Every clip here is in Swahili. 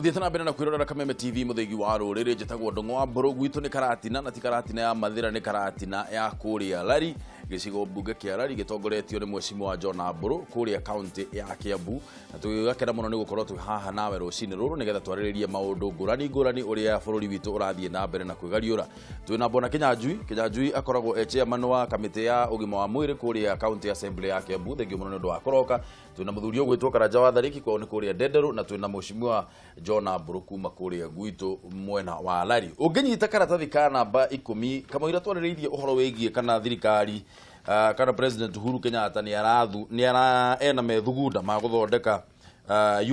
Tuthiete na mbere na kwirorera Kameme TV muthegi wa ruriri njitagwo Ndongo wa Mburu gwitu ni karatina na ti karatina ya Mathira ni karatina ya kuria Lari gicigo mbunge kia Lari gitongoretio ni Mheshimiwa John Mburu kuria county ya Kiambu na tugakena muno ni gukorwo twi haha nawe rucini ruru nigetha twariririe maundu ngurani uria bururi witu urathie na mbere na kwigariura twina Bona Kinyanjui akoragwo chairman wa kamiti ya ugima wa mwiri kuria county assembly ya Kiambu thengio muno ni ndu wa koroka twina muthuri ogwitwo Karanja wa Thariki kwa ni kuria Ndenderu na twina Mheshimiwa John Mburu kuma kuria gwitu mwena wa Lari unginyita karatathi ka namba 10 kama ira twariririe uhoro wigie kana thirikari kana President Uhuru Kenyatta ni ena methugunda ma guthondeka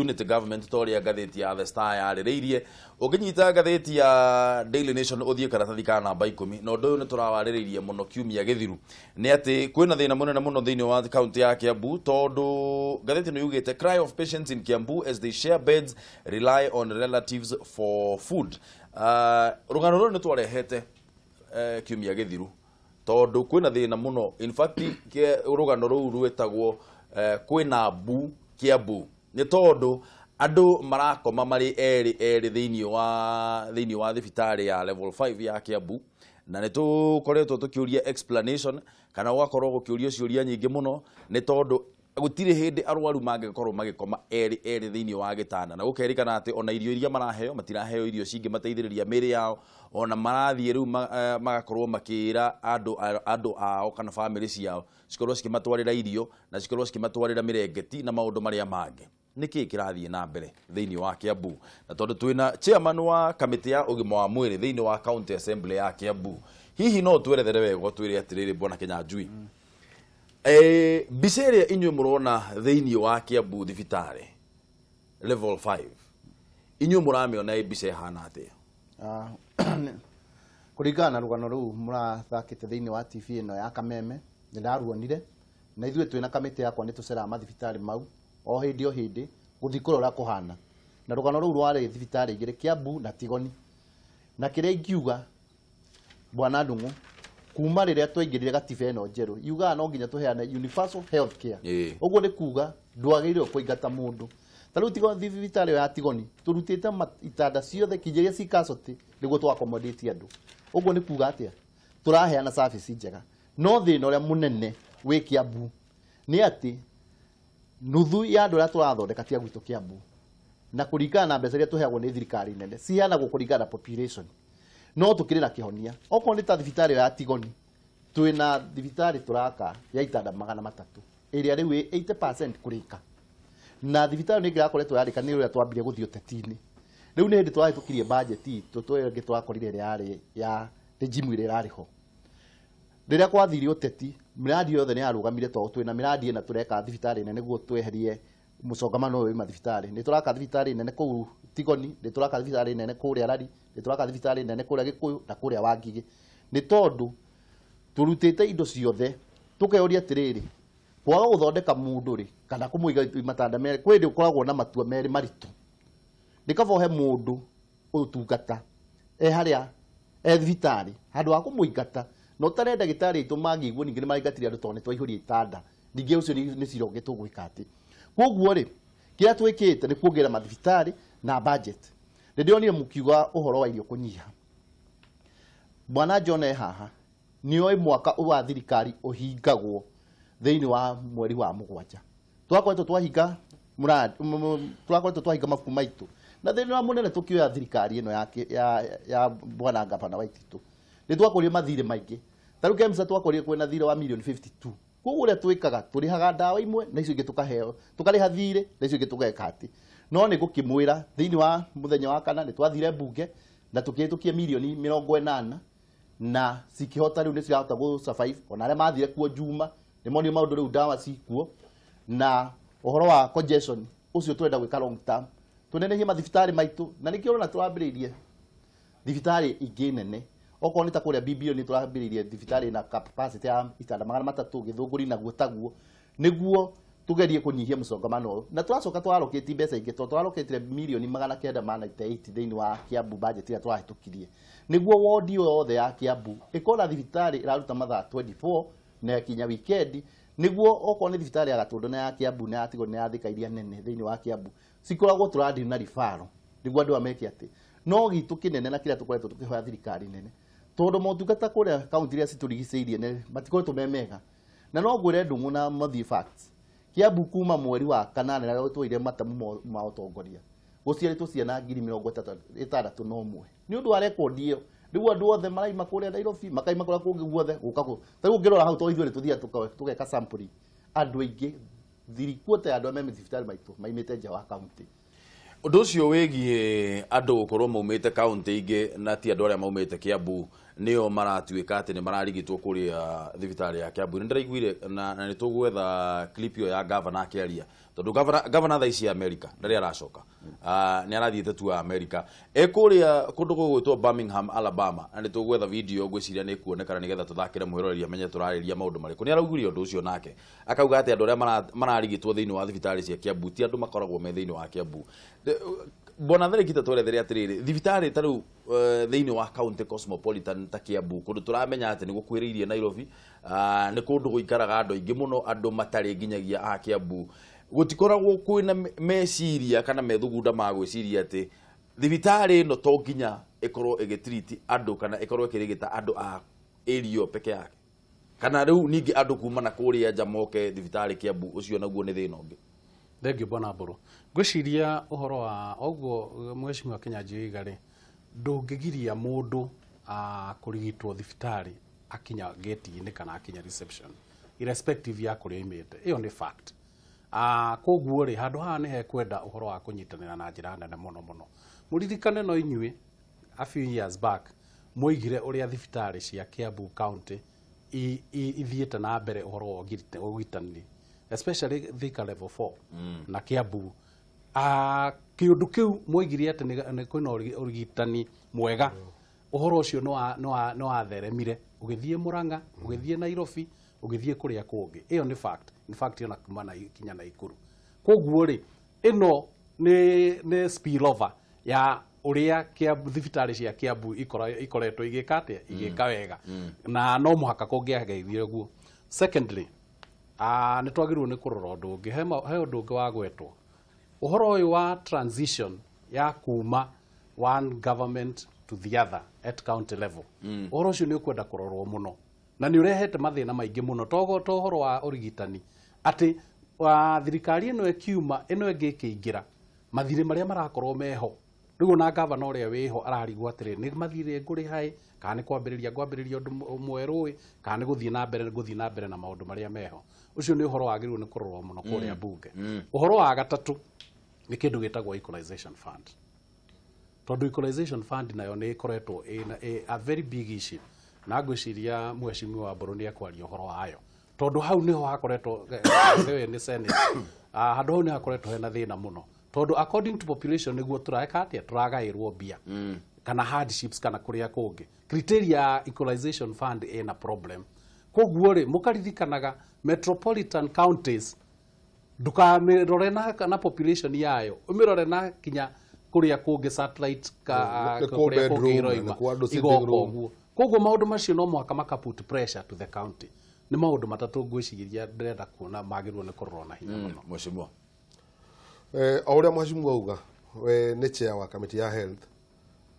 unity government toria gatheti ya The Star yariririe unginyita gatheti ya Daily Nation uthie karatathi ka namba 10 no ndu ni turawariririe muno kiumia githiru ni ati kwina thina munene muno thiini wa county ya Kiambu tondu gatheti no yugite cry of patients in Kiambu as they share beds rely on relatives for food rugano ru ni twarehete kiumia githiru tondu kwina thina muno in fact rugano ru rwetagwo kwina mbu Kiambu ni tondu andu marakoma mari eri thiini wa thibitari ya level 5 ya Kiambu na ni tukoretwo tukiuria explanation kana wakorwo gukiuria ciuria nyingi muno ni tondu gutire hindi arwaru mangikorwo magikoma eri thiini wa gitanda na gukerikana ati ona irio iria maraheo matiraheo irio cingi mateithiriria miri yao ona marathie riu magakorwo makira andu ao kana family ciao cikorwo cikimatwarira irio na cikorwo cikimatwarira mirengeti na maundu maria mangi niki kirathie na mbere thiini wa Kiambu na tondu twina chairman wa kamiti ya ugima wa mwiri thiini wa county assembly ya Kiambu hihi no twerethere wega twire atiriri Bona Kinyanjui biseria inywe murona thiini wa Kiambu thibitari level 5 inywe muramiona ibise hana atia kurigana rugano ru murathakite thiini wa TV ino ya Kameme ndaruonire na ithuĩ twina kamiti yakwa ni tucera mathibitari mau o hindi guthikurora kuhana na rugano ru rwari thibitari igire Kiambu na Tigoni na kiria ingiuga Bwana Ndung'u kuma riria twaingirire gatiba ino njeru yuga no nginya tuheane universal health care uguo ni kuga ndwagirire kuingata mundu taru Tigoni thibitari ya Tigoni turutite itanda ciothe kijeria cikacoti niguo twa accommodate andu uguo ni kuga atia turaheana service njega no thina uria munene wi Kiambu ni ati nuthu ya andu aria turathondeka tia gwitu Kiambu na kuringana na mbeca iria tuheagwo ni thirikari nene ciheanagwo kuringana na population no tukiri na kihonia okorwo ni ta thibitari ya Tigoni twina thibitari turaka ya itanda 300 area riu 80% kurika na thibitari ni ngirakoretwo yarika ni uria twambire guthio tetini riu ni hindi twahitukirie budget twenge twakorire ria yari ya regime ire rari ho riria kwathiri uteti miradi yothe ni yarugamire to twina miradi ina tureka thibitari nene guo tweherie musongamano wi mathibitari ni turaka thibitari nene kuu Tigoni ni turaka thibitari nene kuria Lari ni turaka thibitari nene kuria Gikuyu na kuria Wangigi ni tondu turutite indo ciothe tukeoria atiriri kwaga guthondeka mundu ri kana kumuiga matanda meri kwindi ukoragwo na matua meri maritu nikavohe mundu utungata haria thibitari handu wa kumuingata no tare ndagitari itu magiguo ningi ni maingatire andu tone twaihuri itanda ningi ucio ni cironge tugwika ati koguo ri kiria twikite ni kuongerera mathibitari na budget ndionire mukiuga uhoro wa irio kunyiha Bwana John haha ni oi mwaka wa thirikari uhingagwo thiini wa mweri wa mugwanja twakoretwo twahinga muradi twakoretwo twahinga mabuku maitu na thiini wa munene tukioya thirikari ino ya Bwana Gavana Waititu ni twakorie mathire maingi taru KEMSA twakorie kwena thire wa million 52 koguo ria twikaga turihaga ndawa imwe na icio ingi tukaheo tukariha thire na icio ingi tugeka ati no ni gukimwira thiini wa muthenya wa kana ni twathire mbunge na tukihitukie milioni 80 na sikihota riu ni cirahota gu survive ona aria mathire kuo Juma ni monio maundu riu ndawa cikuo na uhoro wa congestion ucio twenda gwika long term tunenehie mathibitari maitu na nikio na turambiririe thibitari ingi nene okorwo ni ta kuria BBO ni turambiririe thibitari na capacity ya itanda 300 githunguri na guotaguo niguo tugerie kunyihia musongamano na turacoka twaroketi mbeca ingi twaroketire milioni 998 thiini wa Kiambu budget ya twahitukirie niguo ward yothe ya Kiambu ikona thibitari iraruta mathaa 24 na kinya weekend niguo okorwo ni thibitari ya Gatundu na ya Kiambu na ya Tigoni na ya Thika iria nene thiini wa Kiambu sikoragwo turadi na rifaro niguo andu ameke ati no gitu kinene na kira tukoretwo tukihoya thirikari nene tondu motungata kuria kaunti iria citurigiceirie ne matikoretwo memega na no ngwire ndungu na mathi facts Kiambu kuma mweri wa kanana na twire matamu ma utongoria guciaritwo ciana 36,000 ni undu wa record iyo niguo andu othe maraima kuria Nairobi makaima kuria kungi guothe gukako tariu ngirora hau to ithuĩ tuthia tugeka sample andu aingi thirikuote andu ame thibitari maitu maimite nja wa kaunti undu ucio wigie andu gukorwo maumite kaunti ingi na ti andu aria maumite Kiambu nio maratuika ati ni mararigitwo kuria thibitari ya Kiambu ni ndiraiguire na ni tugwetha clip yo ya governor akiaria tondu governor tha ici America ndari aracoka ni arathiete tu America ekuria kundu gugwitwo Birmingham Alabama na ni tugwetha video gwiciria ni kuonekana nigetha tuthakire muhiroreria menye turariria maundu mariku ni araugire undu ucio nake akauga ati andu aria mararigitwo thiini wa thibitari cia Kiambu ti andu makoragwo me thiini wa Kiambu bona thare kita twerethere atiriri thibitari taru thiini wa county cosmopolitan ta Kiambu kundu turamenya ati ni gukwiriirie Nairobi ni kundu guikaraga andu aingi muno andu matari nginyagia a Kiambu gutikoragwo kwina meciria kana methugunda ma gwiciria ati thibitari no to nginya ikorwo igitreat andu kana ikorwo ikirigita andu a area peke yake kana riu ningi andu kuma na kuria Jamoke thibitari Kiambu ucio naguo ni thina ungi Thengio bona Mburu ngwiciria uhoro wa oguo mweshimwa Kinyanjui Igari ndungigiria mundu kurigitwo thibitari akinya gate-ini kana akinya reception irrespective ya kuria imite iyo ni fact koguo ri handu haha ni hekwenda uhoro wa kunyitanira na njira nene muno muririkane no inyui a few years back muigire uria thibitari cia Kiambu county ithiete na mbere uhoro wa ugitani especially Thika level 4 na Kiambu kiundu kiu muigire ati ni kwina urigitani mwega uhoro ucio no atheremire ugithie Murang'a ugithie Nairobi ugithie kuria kungi iyo ni fact yo na kumana kinya na Ikuru koguo ri ino ni spill over ya uria Kiambu thibitari cia Kiambu ikoretwo igikate igika wega na no muhaka kungiageithie guo secondly ni twagirwo ni kurora undu ungi he undu ungi wa gwetwo uhoro uyu wa transition ya kuma one government to the other at county level uhoro ucio ni ukwenda kurorwo muno na ni urehete mathina maingi muno to uhoro wa urigitani ati thirikari ino ekiuma ino engikiingira mathire maria marakorwo meho rigo na governor uria wiho ararigwo atiri ni mathire nguri hai kana ni kwambiriria undu mweru kana ni guthie na mbere na maundu maria meho ucio ni uhoro wagirwo ni kurorwo muno kuria bunge uhoro wa gatatu ni kindu gitagwo equalization fund tondu equalization fund nayo ni ikoretwo a very big issue na ngwiciria mweshimiwa wa Mburu ni akwaria uhoro wayo tondu hau niho hakoretwo thewe ni senate handu hau ni hakoretwo hena thina muno tondu according to population niguo turaeka atia turagairwo bia kana hardships kana kuria kungi criteria equalization fund ina problem koguo ri mukaririkanaga metropolitan counties ndukamirore na population yayo umirore na kinya kuria kungi satellite kuria kungi iroima igokoguo koguo maundu macio no muhaka makaput pressure to the county ni maundu matatu ngwiciria ndirenda kuona magirwo ni kurorwo na hinya muno mweshimwa auria mweshimwa uga we ni chair wa committee ya health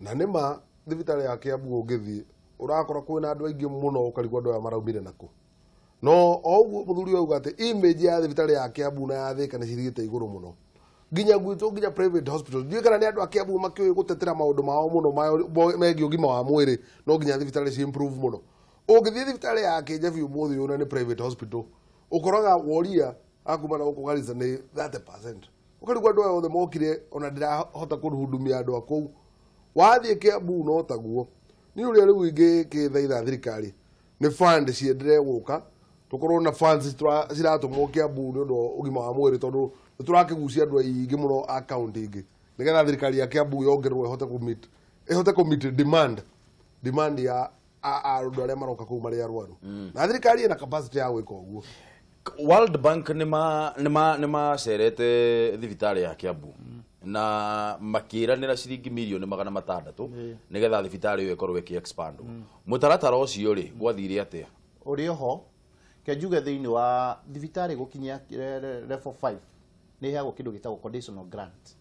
na nima thibitari ya Kiambu ungithi urakora kwina andu aingi muno ukarigwa andu aya maraumire naku no oguo muthuri uga ati image ya thibitari ya Kiambu na ya Thika ni cirigite iguru muno ginya gwitwo ginya private hospital ndiye kana ni andu a Kiambu makioi gutetera maundu mao muno megi ugima wa mwiri no ginya thibitari ci improve muno ungithie thibitari ya Kijabi umuthi una ni private hospital ukoraga woria akuma na ukugariza ni 30% ukarigwa andu othe mokire ona ndirahota kuruhudumia andu akou wathie Kiambu no taguo ni uria riu ingi kithaitha thirikari ni fund ciendere guka tukorwo na funds ciratumwo Kiambu ni undu ugima wa mwiri tondu turakigucia andu aingi muno account ingi nigetha thirikari ya Kiambu yongerwo ihote commit demand ya andu aria maroka kuu maria arwaru na thirikari ina capacity ya gwika uguo World Bank nima cerete thibitari ya Kiambu na makiranira ciringi milioni 600 nigetha thibitari iyo ikorwo iki-expand mutaratara ucio ri gwathire atia uri ho kenjuge thiini wa thibitari gukinya level 5 ni heagwo kindu gitagwo conditional grant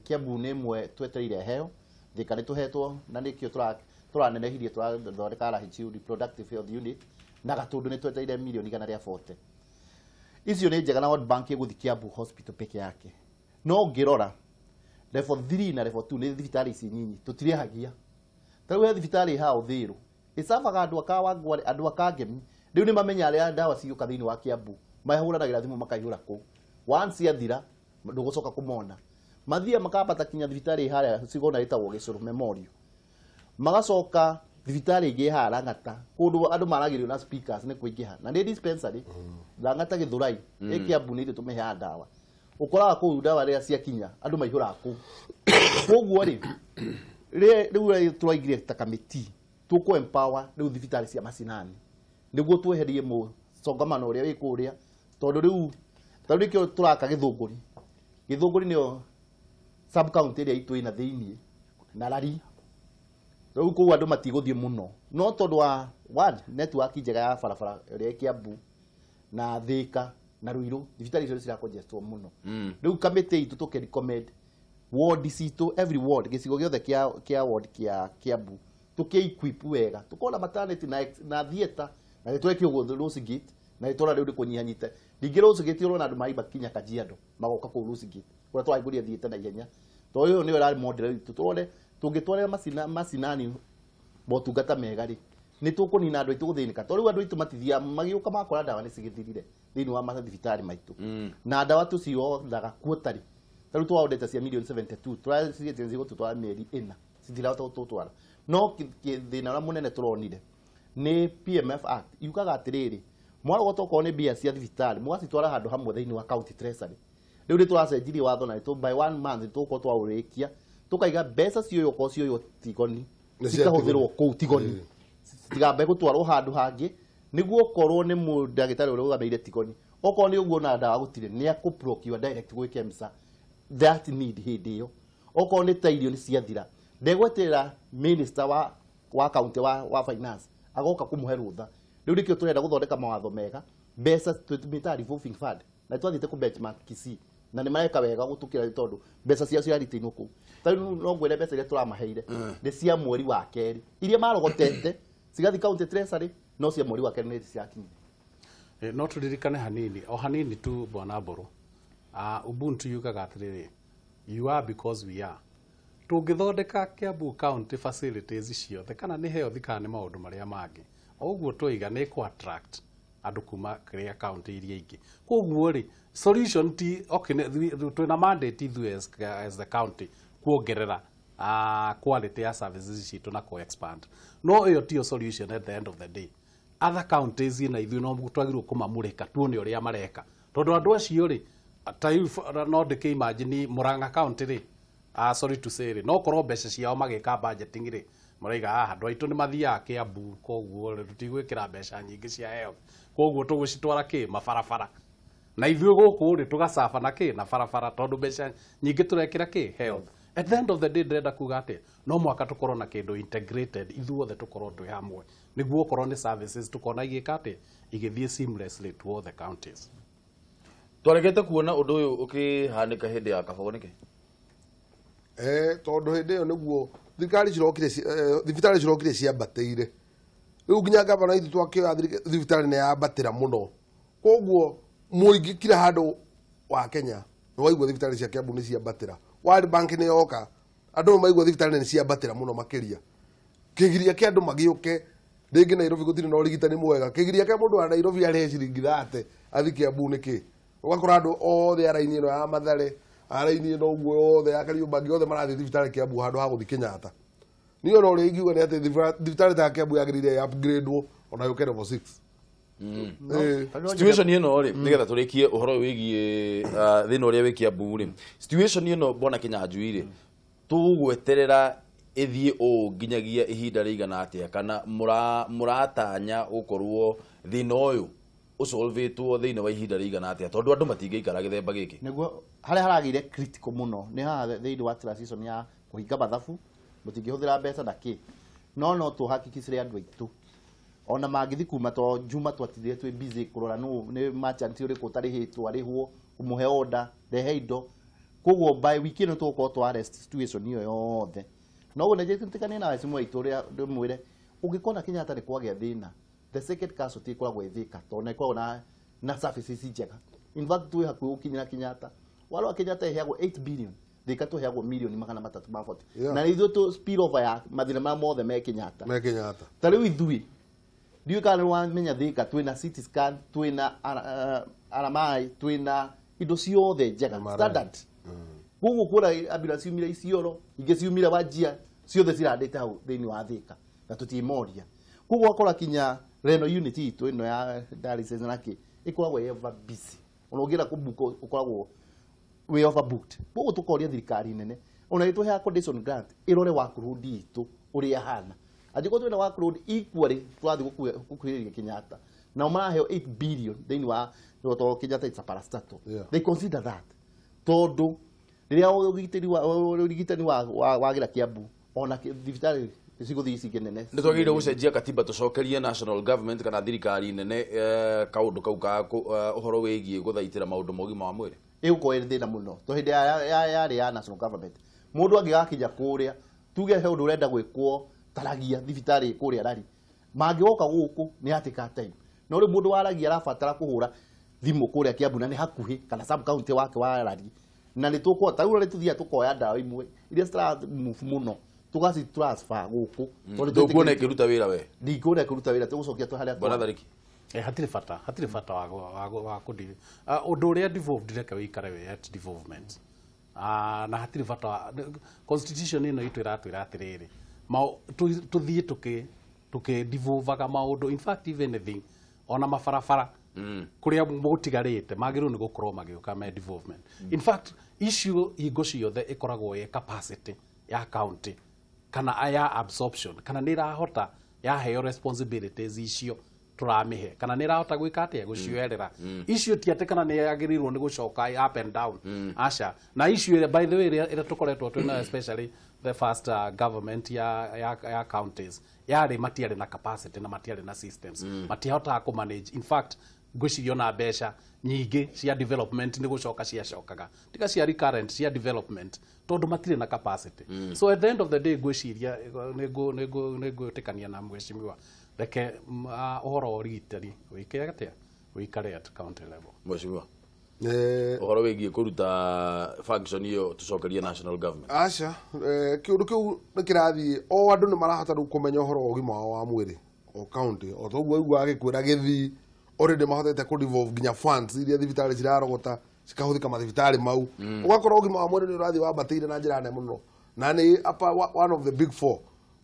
Kiambu nä mwe twetereire heo thika nä tå hetwo na nä kä o tåranenehirie tårathondeka RHU reproductive health unit na Gatũndũ nä twetereire milioni 140. Icio nä njega na World Bank ä gå thi Kiambu hospital peke yake no ngä rora level 3 na level 2 nä thibitarä ici nyinyi tå tirĩhagia ta rĩu he thibitarĩ ha Ũthĩrũ ĩcabaga andũ aka Wangware andũ aka Ngemi rĩu nĩ mamenya arĩa ndawa cigĩũka thĩinĩ wa Kiambu mahũranagĩra thimũ makaihũra kũu once yathira ndũgũcoka kũmona mathia makambata kinya thibitarĩ harĩa cigona ĩtagwo Gĩcũrũ Memorial magacoka thibitarĩ ĩngĩ ha Lang'ata kũndũ andũ maragĩrio na speakers nĩ kũingĩha na nĩ dispensary Lang'ata Gĩthũrai Kiambu nĩ tũmeha ndawa ũkoraga kũu ndawa rĩrĩa ciakinya andũ maihũraga kũu koguo rĩ rĩu tũraigire ta kamĩtĩ tũkũ empower rĩu thibitarĩ cia macinani nĩguo tweherie mũcongamano ũrĩa wĩ kũrĩa tondũ rĩu ta rĩu kĩo tũraka Gĩthũngũri nĩyo sub county ĩrĩa itũ ĩna thĩinĩ na Rari rĩu kũu andũ matigũthiĩ mũno no tondũ wa network njega ya barabara ĩrĩa Kiambu na Thĩka na Ruiru thibitarĩ icio cirakongestwo mũno rĩu kamĩtĩ itũ tũkĩ recommend ward citũ every ward gĩcigo gĩothe kĩa ward kĩa Kiambu tũkĩ equip wega tũkona maternity na theater na nĩtwekio gũthũ Rose Gate na itũra rĩu rĩkũnyihanyite ningĩ Rose Gate ũrona andũ maimba kinya Kajiado magoka kũu Rose Gate kũrĩa tũraihũria theater na ihenya tondũ ũyũ nĩwe rarĩ model witũ tũrone tũngĩtwarĩra macinani motungata mega rĩ nĩ tũkũnina andũ aitũ gũthĩnĩka tondũ rĩu andũ aitũ matithia magĩũka makora ndawa nĩ cigĩthirire thĩinĩ wa mathibitarĩ maitũ na ndawa tũciothaga kuotarĩ ta rĩu twaondete cia milioni 72 tũracigĩte cigũtũtwara mĩeri 4 citirahota gũtũtwara no thĩna ũrĩa mũnene tũronire nĩ PMF Act yukaga atĩrĩrĩ mwarogota okorwo nĩ mbia cia thibitarĩ mũgacitwara handũ hamwe thĩinĩ wa county treasury rĩu nĩ tũracenjirie watho na by 1 month tũgũkorwo twaũrĩkia tũkaiga mbeca cioyo okorwo cioyo Tigoni cikahũthĩrwo kũu Tigoni citigambe gũtwarwo handũ hangĩ nĩguo okorwo nĩ mũndagĩtarĩ ũrĩa ũgamĩire Tigoni okorwo nĩ ũguo na ndawa gũtirĩ nĩ akũprocure direct gwĩ KEMSA that need hĩndĩ ĩyo okorwo nĩ ta irio nĩ ciathira ndegweterera minister wa county wa finance agoka kũmũhe rũtha rĩu nĩkĩo tũrenda gũthondeka mawatho mega mbeca twĩmĩta revolving fund na twathiĩte kũ benchmark Kisii na nĩ mareka wega gũtũkĩra tondũ mbeca cia ciarĩtĩinwo kũu tarĩu no ngwĩre mbeca iria tũramaheire nĩ cia mweri wa kerĩ iria marogotete cigathi county treasury no cia mweri wa kerĩ nĩ ciakinyire no tũririkane hanini o hanini tu Bwana Mbũrũ Ubuntu yugaga atĩrĩrĩ you are because we are tũngĩthondeka Kiambu county facilities ciothe kana nĩ health kana nĩ maũndũ marĩa mangĩ ũguo tũiga nĩ ku attract andũ kuma kĩrĩa county iria ingĩ koguo rĩ solution ti okay twĩna mandate ithuĩ as the county kuongerera quality ya services citũ na ku expand no ĩyo tiyo solution at the end of the day other counties na ithuĩ no twagĩrĩirwo kũmamũrĩka tuone ũrĩa mareka tondũ andũ acio rĩ no ndĩkĩ imagine Murang'a county rĩ sorry to say rĩ no korwo mbeca ciao magĩka budgeting rĩ maraiga andũ aitũ nĩ mathiaga Kiambu koguo tũtigwĩkĩra mbeca nyingĩ cia health koguo tũgũcitwara kĩ mabarabara na ithuĩ gũkũ rĩ tũgacaba na kĩ na barabara tondũ mbeca nyingĩ tũrekĩra kĩ health at the end of the day ndĩrenda kuga atĩ no mwaka tũkorwo na kĩndũ integrated ithuothe tũkorwo twĩ hamwe nĩguo okorwo nĩ services tũkona igĩka atĩ igĩthiĩ seamlessly to all the counties twaregete kuona ũndũ ũyũ ũkĩhanĩka hĩndĩ ya Kabogo nĩkĩ tondũ hĩndĩ ĩyo nĩguo thibitarĩ cirokire ciambatĩire rĩu nginya gavana ithu twakĩoya thibitarĩ nĩ yambatĩra mũno koguo mũingĩ kila handũ wa Kenya nĩ waigua thibitarĩ cia Kiambu nĩ ciambatĩra World Bank nĩ yoka andũ maigua thibitarĩ nĩ ciambatĩra mũno makĩria kĩgiria kĩa andũ magĩũke rĩngĩ Nairobi gũtirĩ na ũrigitani mwega kĩgiria kĩa mũndũ wa Nairobi arĩhe ciringi 30 athi Kiambu nĩkĩ ũgakora andũ othe araini ĩno ya Mathare araini ĩno ũguo othe ya Kariũbangi othe marathiĩ thibitarĩ Kiambu handũ ha gũthiĩ Kenyatta niyo no rĩ ingiuga nĩ atĩ thibitarĩ ta Kiambu yagĩrĩire upgrade ona yũke level 6 situation ĩno rĩ nĩgetha tũrĩkie ũhoro wĩgiĩ thĩna ũrĩa wĩ Kiambu rĩ situation ĩno Bwana Kĩnyanjui rĩ tũgweterera ĩthiĩ nginyagia ihinda rĩigana atĩa kana mũratanya gũkorwo thĩna ũyũ ũsolvetwo thĩinĩ wa ihinda rĩigana atĩa tondũ andũ matingĩikara gĩthemba gĩkĩ nĩguo harĩa haragĩire critical mũno nĩ haha thĩinĩ wa transition ya kũhinga mathabu mũtingĩhũthĩra mbeca na kĩ no tũhakikicire andũ aitũ ona mangĩthi kuma to Juma twatithire twĩ busy kũrora nĩ merchant ũrĩkũ ũtarĩhĩtwo arĩhwo kũmũhe order rehe indo koguo by wiki no tuko to arrest situation iyo yothe no go nejetikane na simu itoria ndimwire ungikona Kenyatta ni kwagĩa thina the second casualty ikoragwo ithika to na ikoragwo na services njega in fact tu hakuo kinyira Kenyatta wale wa Kenyatta heagwo 8 billion thika tu heagwo million 340 na ithuĩ tu spill over ya mathina ma mothe me Kenyatta ta rĩu ithuĩ ndiũ kana wamenya thika twina CT scan twina RMI twina indo ciothe njega standard gugu kura ambulance ciumire Isiolo ingĩ ciumire Wajir ciothe cirandĩte hau thĩinĩ wa thika na tutimoria gugu akora kinya reno unit itu ino ya dialysis nake ikoragwo ever busy unogira kubuko ukoragwo we overbooked gugu tukoria thirikari nene ona itu he condition grant irore workload itu uri hana ajiko twina workload equally twathi gukuhiriria Kenyatta na maraheo 8 billion thĩinĩ wa to Kenyatta it's a parastatal they consider that tondu riria urigitani wa gira Kiambu ona thibitari icigo thisi kenene nĩ twagĩrĩire gũcenjia katiba tũcokerie national government kana thirikari nene kaũndũ kau ka ũhoro wĩgiĩ gũthaitĩra maũndũ ma ũgima wa mwĩrĩ ĩgũkorwo ĩrĩ thĩna mũno to hĩndĩ yarĩ ya national government mũndũ angĩgakinya kũrĩa tuge he ũndũ ũrenda gwĩkwo taragia thibitarĩ kũrĩa Rari mangĩoka gũkũ nĩ hatĩka time no rĩu mũndũ wa Rari arabatara kũhũra thimũ kũrĩa Kiambu na nĩ hakuhĩ kana sub county wake wa Rari na nĩ tũkũhota rĩu tũthiĩ tũkoya ndawa imwe iria move mũno tugaci transfer guku ndũkuona ikiruta wĩra we ndikuona ikiruta wĩra tugucokia tu haria bwana Thariki hatirĩ bata wa kũndiri ũndũ ũrĩa devolved reke wĩikare we at devolvement na hatirĩ bata constitution ĩno itũ ĩratwĩra atĩrĩrĩ tũthiĩ tũkĩdevolvaga maũndũ in fact even anything ona mabarabara kuria mũtigarĩte magĩrĩirwo nĩ gũkorwo magĩũka me devolvement in fact issue hingo ciothe ĩkoragwo ye capacity ya county kana ya absorption kana nĩ irahota yaheo responsibilities icio turamihe kana nĩ irahota gwĩka atĩa gũcioerera icio ti atĩ kana nĩ yagĩrĩirwo nĩ gũcoka up and down aca na icio by the way ĩrĩa tũkoretwo twĩna especially the first government ya counties yarĩ matiarĩ na capacity na matiarĩ na systems matihotaga ku manage in fact ngwĩciria na mbeca nyingĩ cia development nĩ gũcoka ciacokaga tiga cia recurrent cia development tondu matirĩ na capacity so at the end of the day ngwĩciria nĩngwĩtĩkania na mheshimiwa reke ũhoro wa ũrigitani wĩikare at county level mheshimiwa ũhoro wĩgiĩ kũruta function iyo tũcokerie national government aca kĩũndũ kĩu nĩ kĩrathiĩ o andũ nĩ marahota rĩu kũmenya ũhoro wa ũgima wao wa mwĩrĩ o county o toguo aiguaga gĩkwĩra gĩthii already mahotete ku devolve nginya funds iria thibitarĩ cirarogota cikahũthĩka mathibitarĩ mau ũgakorwo ũgima wa mwĩrĩ nĩ ũrathiĩ wambatĩire na njĩra nene mũno na nĩ one of the big four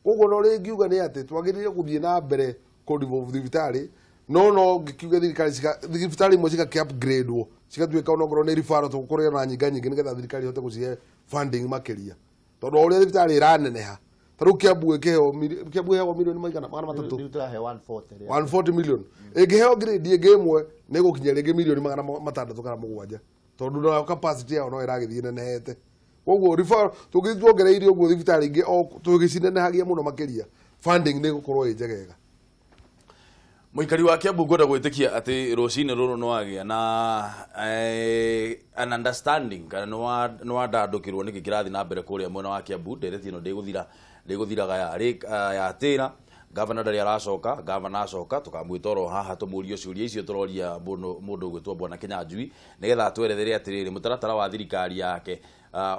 koguo no rĩngiuga nĩ atĩ twagĩrĩire gũthiĩ na mbere ku devolve thibitarĩ no ngĩkiuga thibitarĩ imwe cigakĩ upgrade cigatuĩka onokorwo nĩ referral tũgũkorwo na nyinga nyingĩ nĩgetha thirikari ihote gũcihe funding makĩria tondũ ũrĩa thibitarĩ ĩraneneha tarĩu Kiambu ĩkĩheagwo milioni maigana magana matatũ 140 million ĩngĩheo grade ĩngĩ ĩmwe nĩ ĩgũkinya rĩngĩ milioni magana matandatũ kana mũgwanja tondũ no capacity yao no ĩragĩthiĩ nenehete koguo referral tũngĩthiĩ tuongereire ũguo thibitarĩ ingĩ tũgĩcinenehagia mũno makĩria funding nĩ ĩgũkorwo ĩ njegega mũikari wa Kiambu ngwenda gwĩtĩkia atĩ rũcinĩ rũrũ no agĩa na an understanding kana no wandandũkĩrwo nĩkĩ kĩrathiĩ na mbere kũrĩa mwena wa Kiambu ndereti ĩno ndĩgũthiraga yatĩra governor ndarĩ aracoka governor acoka tũkamwĩta oro haha tũmũrie ciũria icio tũroria mũndũ ũgwĩtwo Bwana Kinyanjui nĩgetha twerethere atĩrĩrĩ mũtaratara wa thirikari yake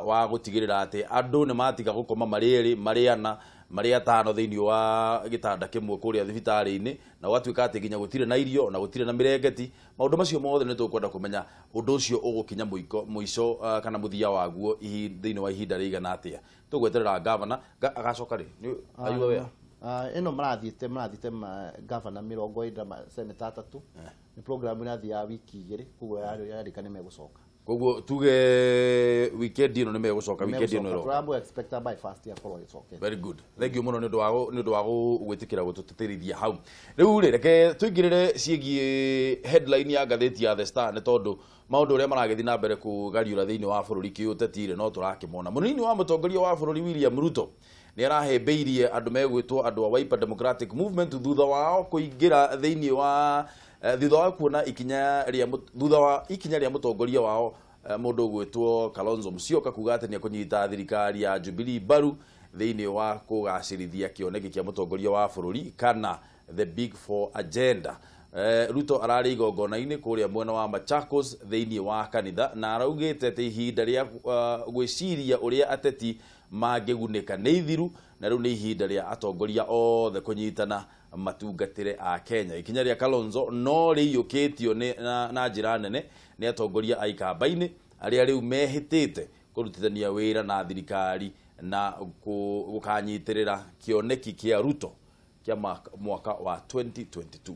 wa gũtigĩrĩra atĩ andũ nĩ matiga gũkoma marĩ erĩ marĩ ana marĩ atano thĩinĩ wa gĩtanda kĩmwe kũrĩa thibitarĩ-inĩ na gwatuĩka atĩ nginya gũtirĩ na irio na gũtirĩ na mĩrengeti maũndũ macio mothe nĩ tũkwenda kũmenya ũndũ ũcio ũgũkinya mũico kana mũthia waguo thĩinĩ wa ihinda rĩigana atĩa tũgweterera governor agacoka rĩ ayuga wea ĩno marathiĩte governor mĩrongo ĩna seneta atatũ nĩ program ĩrathiĩ ya wiki igĩrĩ koguo yarĩka nĩ megũcoka koguo tuge weekend ĩno nĩ megũcoka weekend ĩno program expected by first year for it very good thank you mũno nĩ ũndũ wa gwĩtĩkĩra gũtũtĩrithia hau rĩu rĩ reke tũingĩrĩre ciĩgiĩ headline ya ngathĩti ya The Star nĩ tondũ maũndũ ũrĩa maragĩthiĩ na mbere kũgariũra thĩinĩ wa bũrũri kĩũteti-rĩ no tũrakĩmona mũnini wa mũtongoria wa bũrũri William Ruto nĩ arahĩmbĩirie andũ megwĩtwo andũ a Wiper Democratic Movement thutha wao kũingĩra thĩinĩ wa thutha wa kuona ikinya rĩa mũtongoria wao mundu gwitwo Kalonzo Musyoka kuga ati ni akunyita thirikari ya Jubilee baru thiini wa kugacirithia kioneki kia mutongoria wa bururi kana the big four agenda. Ruto arari igongona-ini kuria mwena wa Machakos thiini wa kanitha na araugite ati ihinda ria gwiciria uria ateti mangegunika ni ithiru na riu ni ihinda ria atongoria othe kunyitana matungatire a Kenya. Ikinya ria Kalonzo no riyukitio na njira nene ni atongoria a ikamba-ini aria riu mehitite kurutithania wira na thirikari na gukanyitirira kioneki kia Ruto kia mwaka wa 2022.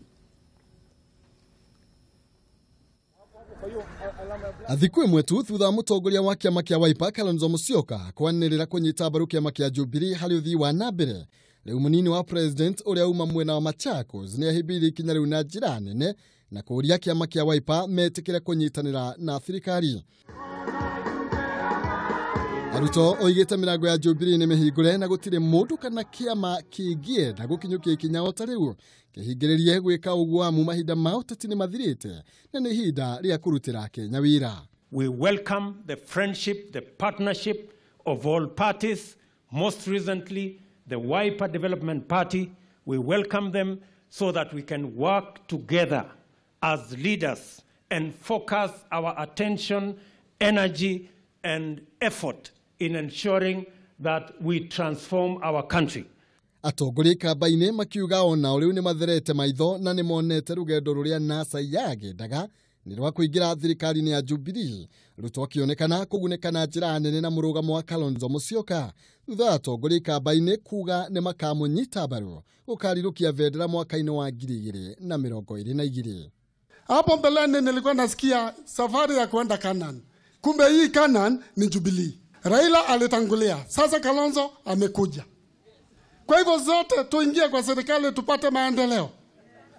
Athikwe mwetu thutha mutongoria wa kiama kia Wiper Kalonzo Musyoka kwanirira kunyita mbaru kiama kia Jubilee hari uthii wa nambere. Riu munini wa president uria uma mwena wa Machakos ni ahibiri ikinya riu na njira nene na kuria kiama kia Wiper metikire kunyitanira na thirikari. Ruto oigite mirango ya Jubilee ni mihingure na gutire mundu kana kiama kingie na gukinyukia ikinya ota riu kihingiririe gwika uguo mu mahinda ma uteti ni mathirite na ni ihinda ria kurutira Kenya wira. We welcome the friendship, the partnership of all parties, most recently the Wiper Development Party. We welcome them so that we can work together as leaders and focus our attention, energy and effort in ensuring that we transform our country. Atongori kamba-ini makiuga ona riu ni matherete maitho na ni monete rugendo ruria NASA yagendaga ni rwa kuingira thirikari-ini ya Jubilee. Ruto akionekana kugunekana njira nene na murugamo wa Kalonzo Musyoka thutha atongori kamba-ini kuga ni makamunyita mbaru gukarirukia vendera mwaka-ini wa 2022. Hapo mbeleni nilikuwa nasikia safari ya kwenda Canaan. Kumbe hii Canaan ni Jubilee. Raila alitangulia, sasa Kalonzo amekuja. Kwa hivyo zote tuingie kwa serikali tupate maendeleo.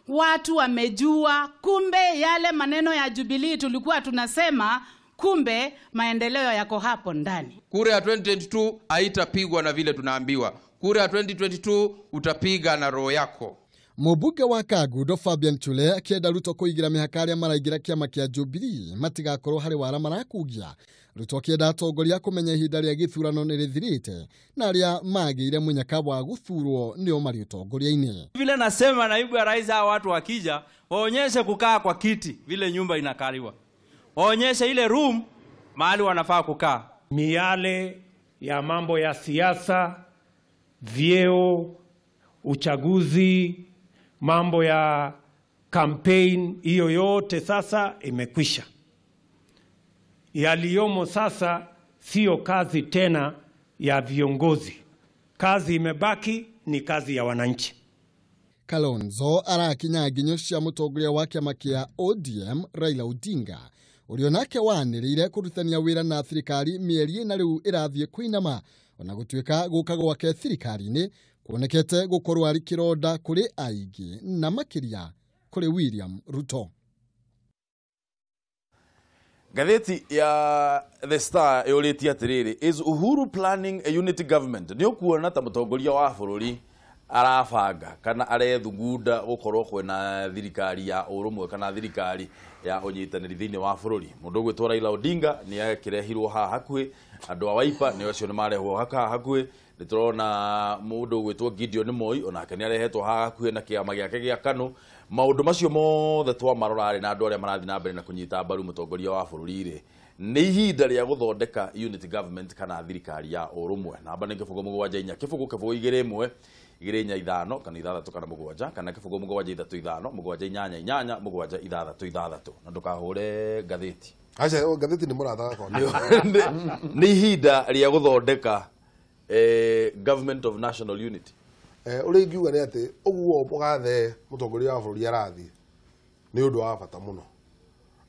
Watu wamejua kumbe yale maneno ya Jubilee tulikuwa tunasema, kumbe maendeleo yako hapo ndani. Kura ya 2022 haitapigwa na vile tunaambiwa. Kura ya 2022 utapiga na roho yako. Mubuge wa Kagudo Fabian Chule akienda Ruto kuigira mihakari ya maraigira kiama kia Jubilee matigakorwo hari wara marakugia. Ruto akienda atongoria kumenya ihinda ria githurano ni rithirite na aria magire munyaka wa guthurwo nio mari utongoria-ini. Vile nasema naibu ya rais hao watu wakija waonyeshe kukaa kwa kiti vile nyumba inakaliwa. Waonyeshe ile room mahali wanafaa kukaa. Miale ya mambo ya siasa, vyeo, uchaguzi, mambo ya campaign, hiyo yote sasa imekwisha. Yaliyomo sasa sio kazi tena ya viongozi. Kazi imebaki ni kazi ya wananchi. Kalonzo arakinya nginyo cia mutongoria wa kiama kia ODM Raila Odinga urio nake wanirire kurutania wira na thirikari mieri na riu irathie kuinama ona gutuika guka gwake thirikari-ini kuonekete gukorwo ari kironda kuri aigi na makiria kuri William Ruto. Gatheti ya The Star yuritie atiriri, is Uhuru planning a unity government? Ni ukuona ta mutongoria wa bururi arabanga kana arethugunda gukorwo kwena thirikari ya urumwe kana thirikari ya unyitaniri thiini wa bururi. Mundu gwitwo Raila Odinga ni akirehirwo haha hakuhi, andu a Wiper ni acio ni marehwo hakuhi. Niturona mundu gwitwo Gideon Moi onake ni arehetwo haha hakuhi na kiama giake gia KANU. Maundu macio mothe twamarorari na andu aria marathi na mbere na kunyita mbaru mutongoria wa bururi-ri ni ihinda ria guthondeka unity government kana thirikari ya urumwe. Namba ni kifungo 7 kifungo 2 2 kana 6 kana 7 kana kifungo 7 3 5 7 8 7 6 na ndukahure gatheti. Acha gatheti ni muratha kwa ni ihinda ria guthondeka government of national unity. Uri ngiuga ni ati uguo mugathe mutongoria wa bururi arathi ni undu wa bata muno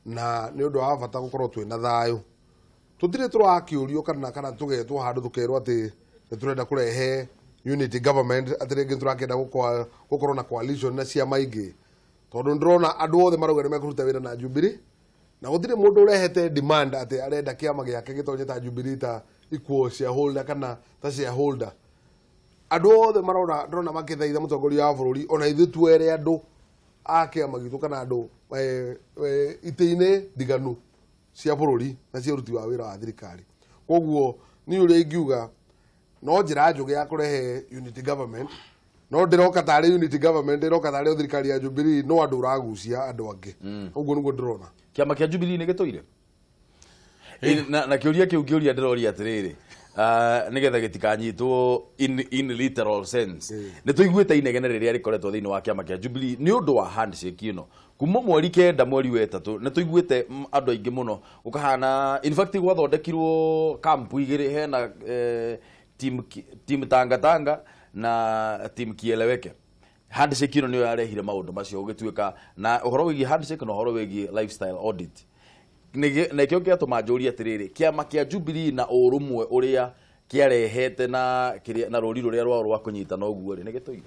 na ni undu wa bata gukorwo twina thayu. Tutire turakiurio kana tugetwo handu tukerwo ati ni turenda kurehe unity government ati ringi turakenda gukorwo na coalition na ciama ingi tondu ndrona andu othe marauga ni mekuruta wira na Jubilee na gutire mundu urehete demand ati arenda kiama giake gitonye ta Jubilee ta equal shareholder kana ta shareholder. Andu othe marona ndrona makithaitha mutongoria wa bururi ona ithu twere andu a kiama gitu kana andu ite-ini ndiganu cia bururi na cia uruti wa wira wa thirikari koguo ni uri ingiuga no njira njuge ya kurehe unity government no ndiroka tari unity government ndiroka tari thirikari ya Jubilee no andu uragucia andu angi uguo niguo ndirona kiama kia Jubilee ni gituire na kiuria kiu ngiuria ndiroria atiriri nigetha gitikanyitwo in literal sense ni tuiguite inegene riria rikoretwo thiini wa kiama kia Jubilee ni undu wa handshake ino kuma mweri kenda mweri wetatu ni tuiguite andu aingi muno ukahana in fact gwathondekirwo kampu igiri hena team Tanga na team Kieleweke handshake ino niyo yarehire maundu macio ugituika na uhoro wigi handshake na uhoro wigi lifestyle audit na kio kia tumanjuria atiriri kiama kia Jubilee na urumwe uria kiarehete na ruri ruria rwa kunyita no guo ri ni gituire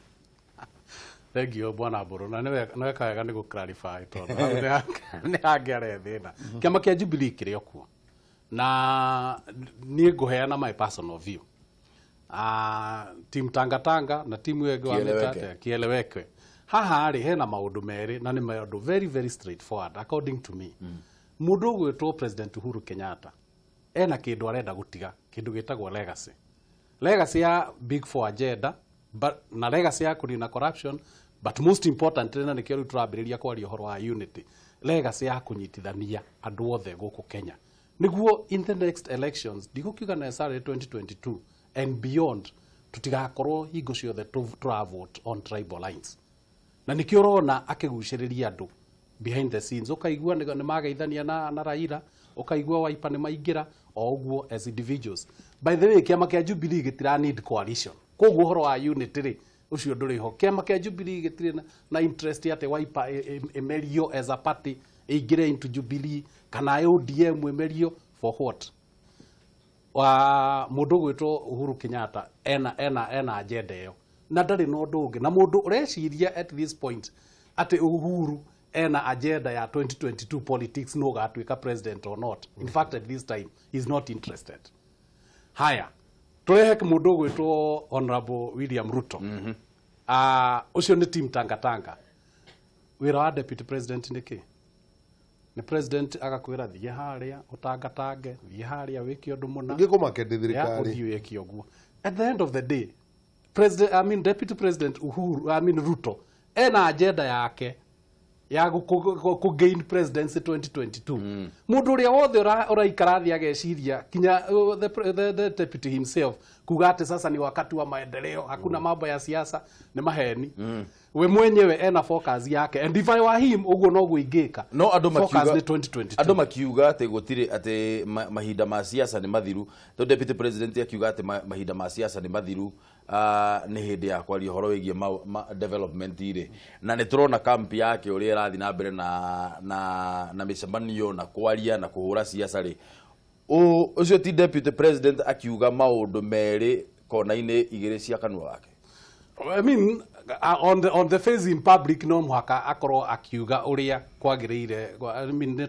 Thank you bwana Mburu na niwe kaega ni gu clarify tondu ni angiare thina kiama kia Jubilee kiri okuo na ni nguheana my personal view team Tanga na team wege wa Mitate Kieleweke haha ri hena maundu meri na ni maundu very very straightforward according to me mundu gwitwo President Uhuru Kenyatta ena kindu arenda gutiga kindu gitagwo legacy ya big four agenda but na legacy ya kunina corruption but most important na nikio riu turambiriria kwaria horo wa unity legacy ya kunyitithania andu othe guku Kenya niguo in the next elections digukiuga na SRA 2022 and beyond tutigakorwo hingo ciothe vote on tribal lines na nikio rona akiguciriria andu behind the scenes ukaigua ni magaithania na Raila ukaigua Wiper ni maingira o uguo as individuals by the way kiama kia Jubilee gitira need coalition koguo horo wa unity ri ucio nduri ho kiama kia Jubilee gitire na interest ate Wiper emerio as a party igire into Jubilee kana ODM emerio for what wa mundu gwitwo Uhuru Kenyatta ena agenda yo na ndari no ndungi na mundu ureciria at this point ate Uhuru ena agenda ya 2022 politics no gatuika president or not in fact at this time he's not interested haya turehe mundu gwitwo Honorable William Ruto ucio ni team Tanga wira wa deputy president niki ni president agakwira thie haria utangatange thie haria wiki undu muna ngikumake thirikari uthii wiki oguo at the end of the day deputy president Ruto ena agenda yake ya ku gain presidency 2022 mundu uria wothe uraikara thia ageciria kinya the deputy himself kuga ati sasa ni wakati wa maendeleo hakuna mambo ya siasa ni maheni we mwenyewe ena focus yake and if I were him uguo no guingika no andu makiuga 2022 andu makiuga ati gutire ati mahinda ma siasa ni mathiru to deputy president akiuga ati mahinda ma siasa ni mathiru ni hindi ya kwaria horo wigie development ire na ni turona camp yake uria irathi na mbere na micemanio na kwaria na kuhura siasa ri ucio ti deputy president akiuga maundu meri kona-ini igiri cia kanua gake I mean on the face in public no muhaka akorwo akiuga uria kwagirire I mean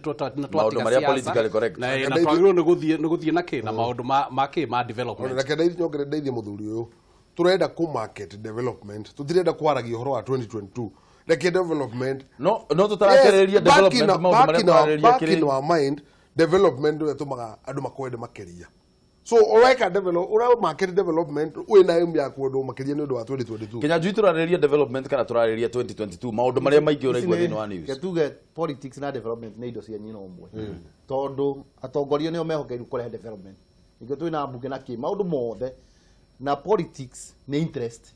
maundu maria politically correct na twagirwo ni guthie na kina maundu ma development na kenda nyongere ndeithie muthuri uyu turenda ku market development tutirenda kwaragia horo wa 2022 like development no tutarakereria development maundu maria twarareria kiri in our mind development tumaga andu makwende makeria so oreka develop ura market development wina aim ya kwendo makeria ni undu wa 2022 Kenya juu turareria development kana turareria 2022 maundu maria maingi uraigua thini wa news ketuge politics na development ni indo cia nyina umwe tondu atongoria nio mehokeirwo kurehe development ingo twina mbunge na ki maundu mothe na politics ni interest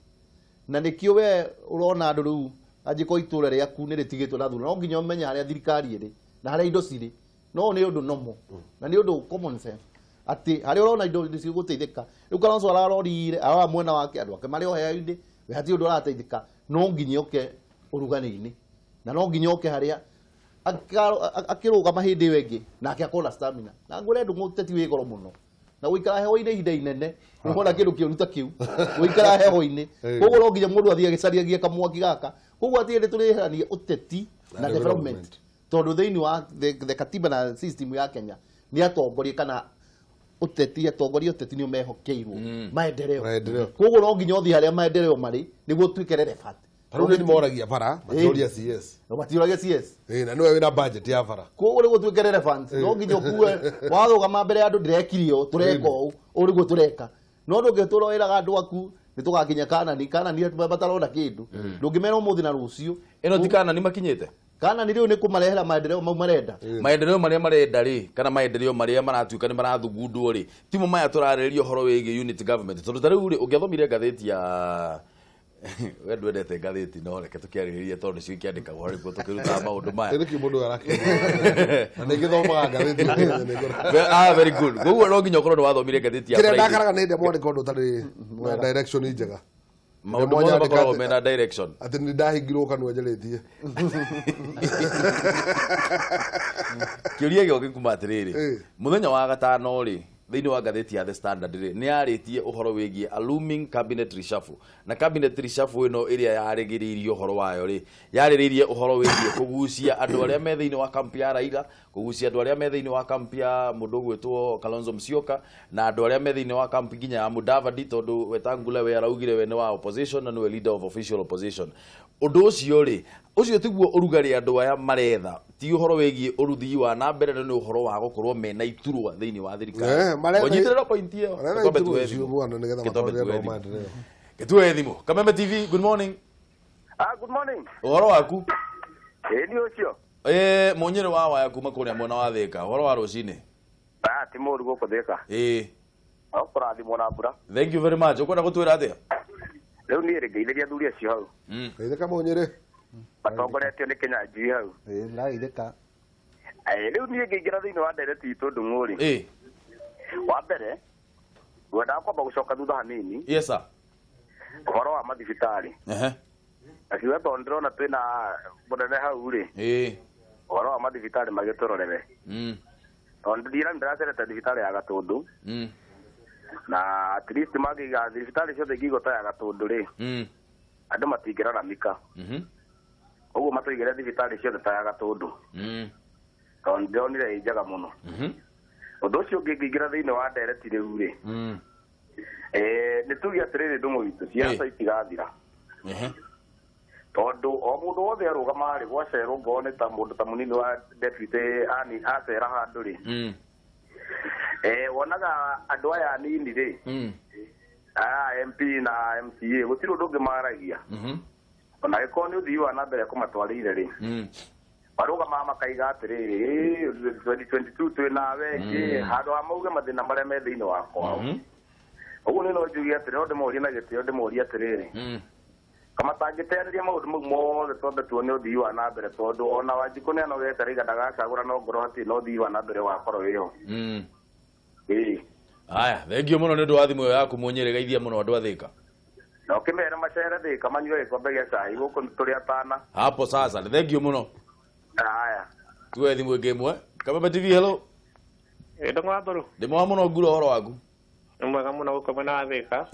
na nikio we urona andu riu ajiko itura riaku ni ritigitwo na thuna no nginya umenya haria thirikari iri na haria indo ciri no ni undu nomo na ni undu common sense ati haria urona indo ciguteithika riu Kalonzo ararorire awa mwena wake andu ake mari oheainde we hati undu arateithika no nginya oke urugani-ini na no nginya oke haria akiruga mahindi wengi nake akona stamina na ngure ndu muteti wi goro muno na guikara heho-ini ihinda inene urona kindu kiuruta kiu guikara heho-ini koguo no nginya mundu athie agicariagie kamwaki gaka koguo ati ndi turihania uteti na development tondu thiini wa the katiba na system ya Kenya ni atongoria kana atongoria uteti ni mehokeirwo maendeleo koguo no nginya uthie haria maendeleo mari niguo twike relevant Tarudi ni moragia bara, matoria CS. No matioragia CS. Na niwe wina budget ya bara. Ko uri gutwike relevant. No nginya kuwe wathuga mbere andu ndirekirio tureka u uri go tureka. No ndungiturorera andu aku nitugakinya kana ni batarona kindu. Ndungimera umuthi na rucio. Eno tikana ni makinyete. Kana ni riu ni kumarehera maendeleo mau marenda. Maendeleo maria marenda ri kana maendeleo maria maratuika ni marathugundwo ri. Timo maya turarĩrĩria horo wĩgie unity government. Tondu tariu ri ũngĩathomire ngathĩti ya we ndwendete ngathĩti no reke tũkĩarĩrĩrie tondũ cio ikĩandĩkagwo harĩ kuo tũkĩrutaga maũndũ maya. Nĩ mũndũ arakĩenda. Na nĩ gĩthomaga ngathĩti. Very good. Guo no nginya ũkorwo nĩ wathomire ngathĩti ya Friday. Kĩrĩa ndakaraga nĩ ndĩ mwandĩko ũndũ tarĩ direction njega. Maũndũ mothe makoragwo mena direction. Atĩ nĩ ndahingirwo kanua njarĩtie. Kĩũria gĩoke kuma atĩrĩrĩ. Mũthenya wa gatano rĩ thĩinĩ wa ngathĩti ya The Standard rĩ nĩ yarĩtie ũhoro wĩgiĩ a looming cabinet reshuffle. Na cabinet reshuffle ĩno ĩrĩa yarĩgĩrĩirie ũhoro wayo rĩ yarĩrĩirie ũhoro wĩgiĩ kũgucia andũ arĩa me thĩinĩ wa kampi ya Raila, kũgucia andũ arĩa me thĩinĩ wa kampi ya mũndũ ũgwĩtwo Kalonzo Musyoka na andũ arĩa me thĩinĩ wa kampi nginya ya Mudavadi tondũ Wetangula we araugire we nĩ wa opposition na nĩwe leader of official opposition. Ũndũ ũcio rĩ ũcio tiguo ũrugarĩ andũ aya maretha ti ũhoro wĩgiĩ ũruthi wa na mbere nĩ ũhoro wa gũkorwo mena iturwa thĩinĩ wa thirikari. Onyitĩrĩra point ĩyo. Gĩtue thimũ. Kameme TV, good morning. Good morning. Ũhoro waku? Nĩ ũcio. Mũnyĩrĩ wa waya kuma kũrĩa mwena wa Thĩka. Ũhoro wa rũcinĩ? Ti mũru gũkũ Thĩka. Ũkũrathimwo na mbura. Thank you very much. Ũkwenda gũtwĩra atĩa? Rĩu niĩ rĩngĩithĩria athuri acio hau. Geithĩka Mũnyĩrĩ. Matongoretio nĩ Kenya njui hau. Ndageithĩka. Rĩu niĩ ngĩingĩra thĩinĩ wa ndereti itũ Ndung'ũ-rĩ. Wa mbere ngwendaga kwamba gũcoka thutha hanini. Yes sir. Ũhoro wa mathibitarĩ. Akiuga tondũ ndĩrona twĩna mũnene hau-rĩ. Ũhoro wa mathibitarĩ magĩtũrorere. Tondũ ndĩracerete thibitarĩ ya Gatũndũ. Na at least magiga thibitarĩ ciothe ingĩigwo ta ya Gatũndũ-rĩ. Andũ matingĩraramika. Ũguo matũigĩre thibitarĩ ciothe ta ya Gatũndũ. Tondũ ndĩronire ĩ njega mũno. Ũndũ ũcio ũngĩ ngĩingĩra thĩinĩ wa ndereti rĩu-rĩ. Nĩ tuge atĩrĩrĩ Ndung'ũ witũ ciaca itigathira. Tondũ o mũndũ wothe arũgama-rĩ gwacerwo ngorwo nĩ ta mũndũ ta mũnini wa deputy acera handũ-rĩ. Wonaga andũ aya anini-rĩ MP na MCA gũtirĩ ũndũ ũngĩ maragia. Ona gĩkorwo nĩ ũthii wa na mbere kũmatwarĩire-rĩ. Marũgama makaiga atĩrĩrĩ 2022 twĩnawe handũ ha mauge mathĩna marĩa me thĩinĩ wa kwao. Ũguo nĩ no njuge atĩrĩ no ndĩmorie na gĩtĩo ndĩmorie atĩrĩrĩ kamatangĩteanĩria maũndũ mau mothe twambe tuone ũthii wa na mbere tondũ ona Wanjikũ nĩ anogete Raiga ndagacagũra no ngorwo hatirĩ na ũthii wa na mbere wakorwo wĩho. Aya thengio mũno nĩ ũndũ wa thimũ ĩyo yaku Mũnyĩrĩ, geithia mũno andũ a Thĩka. Na ũkĩmera macere Thĩka manyue gĩkombe gĩa cai gũkũ tũrĩ atana. Hapo sasa thengio mũno. Aya. Tuwe thimũ ĩngĩ ĩmwe. Kameme TV, hello. Ndung'ũ wa Mbũrũ. Ndĩ mũno nguro ũhoro waku? Nĩ mwega mũno gũkũ mwena wa Thĩka.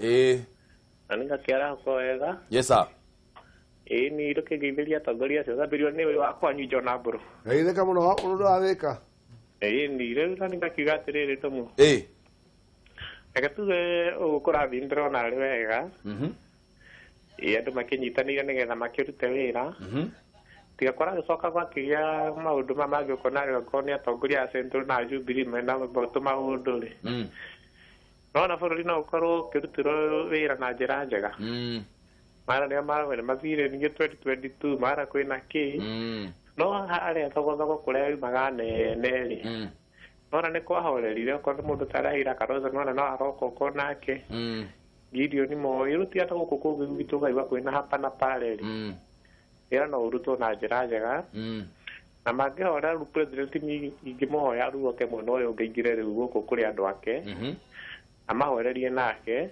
Na nĩ gakĩara gũkorwo wega. Yes sir. Nĩ rũkĩgeithĩria atongoria acio thambĩrio nĩ wa kwanyu John Mbũrũ. Geithĩka mũno ũndũ wa Thĩka. Nĩ rĩu nĩ ngakiuga atĩrĩrĩ Ndung'ũ. Reke tuge ũguo kũrathiĩ ndĩrona arĩ wega. Andũ makĩnyitanĩire nĩgetha makĩrute wĩra. Tigakora gĩcoka gwakĩgĩa maũndũ mangĩ ũkona gĩgakorwo nĩ atongoria a Central na Jubilee mena maũndũ-rĩ. Nona bũrũri no ũkorwo ũkĩrutĩrwo wĩra na njĩra njega. Mara nĩo maramenya mathire ningĩ 2022 mara kwĩna kĩ. No harĩa thogothogo kũrĩa yumaga nene-rĩ. Nona nĩ kwahorerire okorwo nĩ mũndũ ta Raila Kalonzo nona no aroka ũkorwo nake. Gideon Moi rĩu ti ata gũkũ kũngĩ gwitũ ũkaigua kwĩna hapa na pale-rĩ. Wĩra no ũrutwo na njĩra njega. Na mangĩhora rĩu president ingĩmũhoya rĩu oke mwena ũyũ ũngĩ aingĩre rĩu gũkũ kũrĩ andũ ake. Amahorerie nake.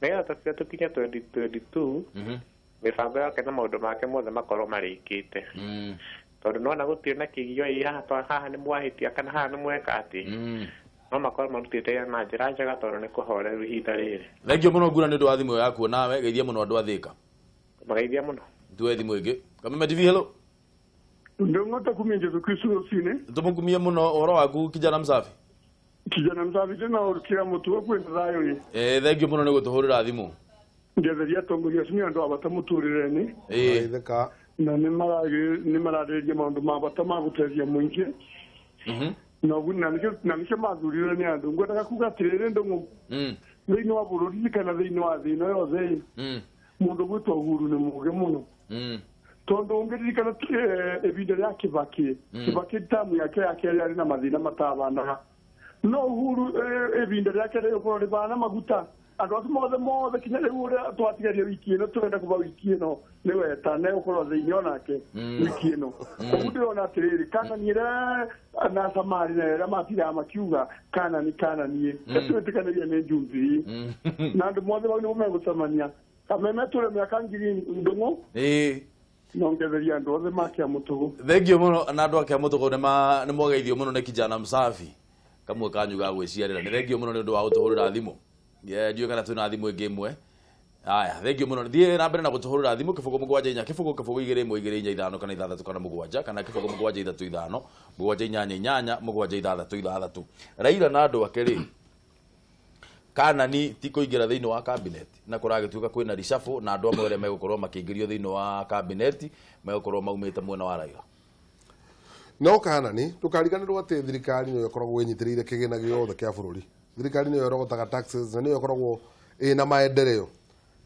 Nĩgetha tũtige tũkinye 2022 mĩbango yake na maũndũ make mothe makorwo marĩkĩte. Tondũ nona gũtirĩ na kĩgio haha nĩ mwahĩtia kana haha nĩ mweka atĩ. No makorwo marutĩte na njĩra njega tondũ nĩ kũhoreru ihinda rĩrĩ. Thengio mũno ngura nĩ ũndũ wa thimũ ĩyo yaku nawe, geithia mũno andũ a Thĩka. Mageithia mũno. Tuwe thimũ ĩngĩ. Kameme TV, hello. Ndung'ũ takumia Jesũ Kristo rũcinĩ. Tũmũkumie mũno ũhoro waku kijana msafi. Kijana msafi tena ũrũkĩra mũtugo kwĩna thayũ-rĩ. Thengio mũno nĩ gũtũhũrĩra thimũ. ngetheria atongoria acio nĩ andũ a bata mũtũrĩre-inĩ na nĩ mararĩrĩria maũndũ ma bata ma gũteithia mũingĩ na nĩkĩo mathurire nĩ andũ ngwendaga kuga atĩrĩrĩ Ndung'u thĩinĩ wa bũrũri kana thĩinĩ wa thĩ ĩno yothe mũndũ gwĩtwo Uhuru nĩ mũũgĩ mũno tondũ ũngĩririkana ihinda rĩa Kibaki tamu yake ya kerĩ arĩ na mathĩna matabanaga no Uhuru ihinda rĩake rĩgũkorwo rĩbana maguta andũ acio mothe kinya rĩu ũrĩa twatigaria wiki ĩno tũrenda kuba wiki ĩno nĩ weta na gũkorwo thĩinĩ onake wiki ĩno ũguo ndĩrona atĩrĩrĩ Kanani ĩrĩa na Samari na ĩrĩa matiraga makiuga Kanani twĩtĩkanĩria nĩ Jubilee na andũ mothe bau nĩmo megũcemania kameme tũrĩ mĩaka ngiri Ndung'u no ngetheria andũ othe makia mũtũgũ thengio mũno na andũ akia mũtũgũ nĩ mwageithio mũno nĩ kijana Msafi kamwe kanyu ga gwĩciarĩra nĩ thengio mũno nĩ ũndũ wa gũtũhũrĩra thimũ ndiyo kana twina thimũ ĩngĩ ĩmwe aya thengio mũno thiĩ na mbere na gũtũhũrĩra thimũ kĩbũgũ mũgwanja inya kĩbũgũ 2-1-2-5 kana 6 kana 7 kana kĩbũgũ mũgwanja 3-5 7-8-8 7-6 Raila na andũ ake rĩ Kanani ti kũingĩra thĩinĩ wa cabinet na kũragĩtuĩka kwĩna reshuffle na andũ amwe arĩa megũkorwo makĩingĩrio thĩinĩ wa cabinet megũkorwo maumĩte mwena wa Raila no Kanani tukariganĩrwo atĩ thirikari nĩyo ĩkoragwo ĩnyitĩrĩire kĩgĩna gĩothe kĩa bũrũri thirikari nĩyo ĩrogotaga taxes na nĩyo ĩkoragwo ĩna maendeleo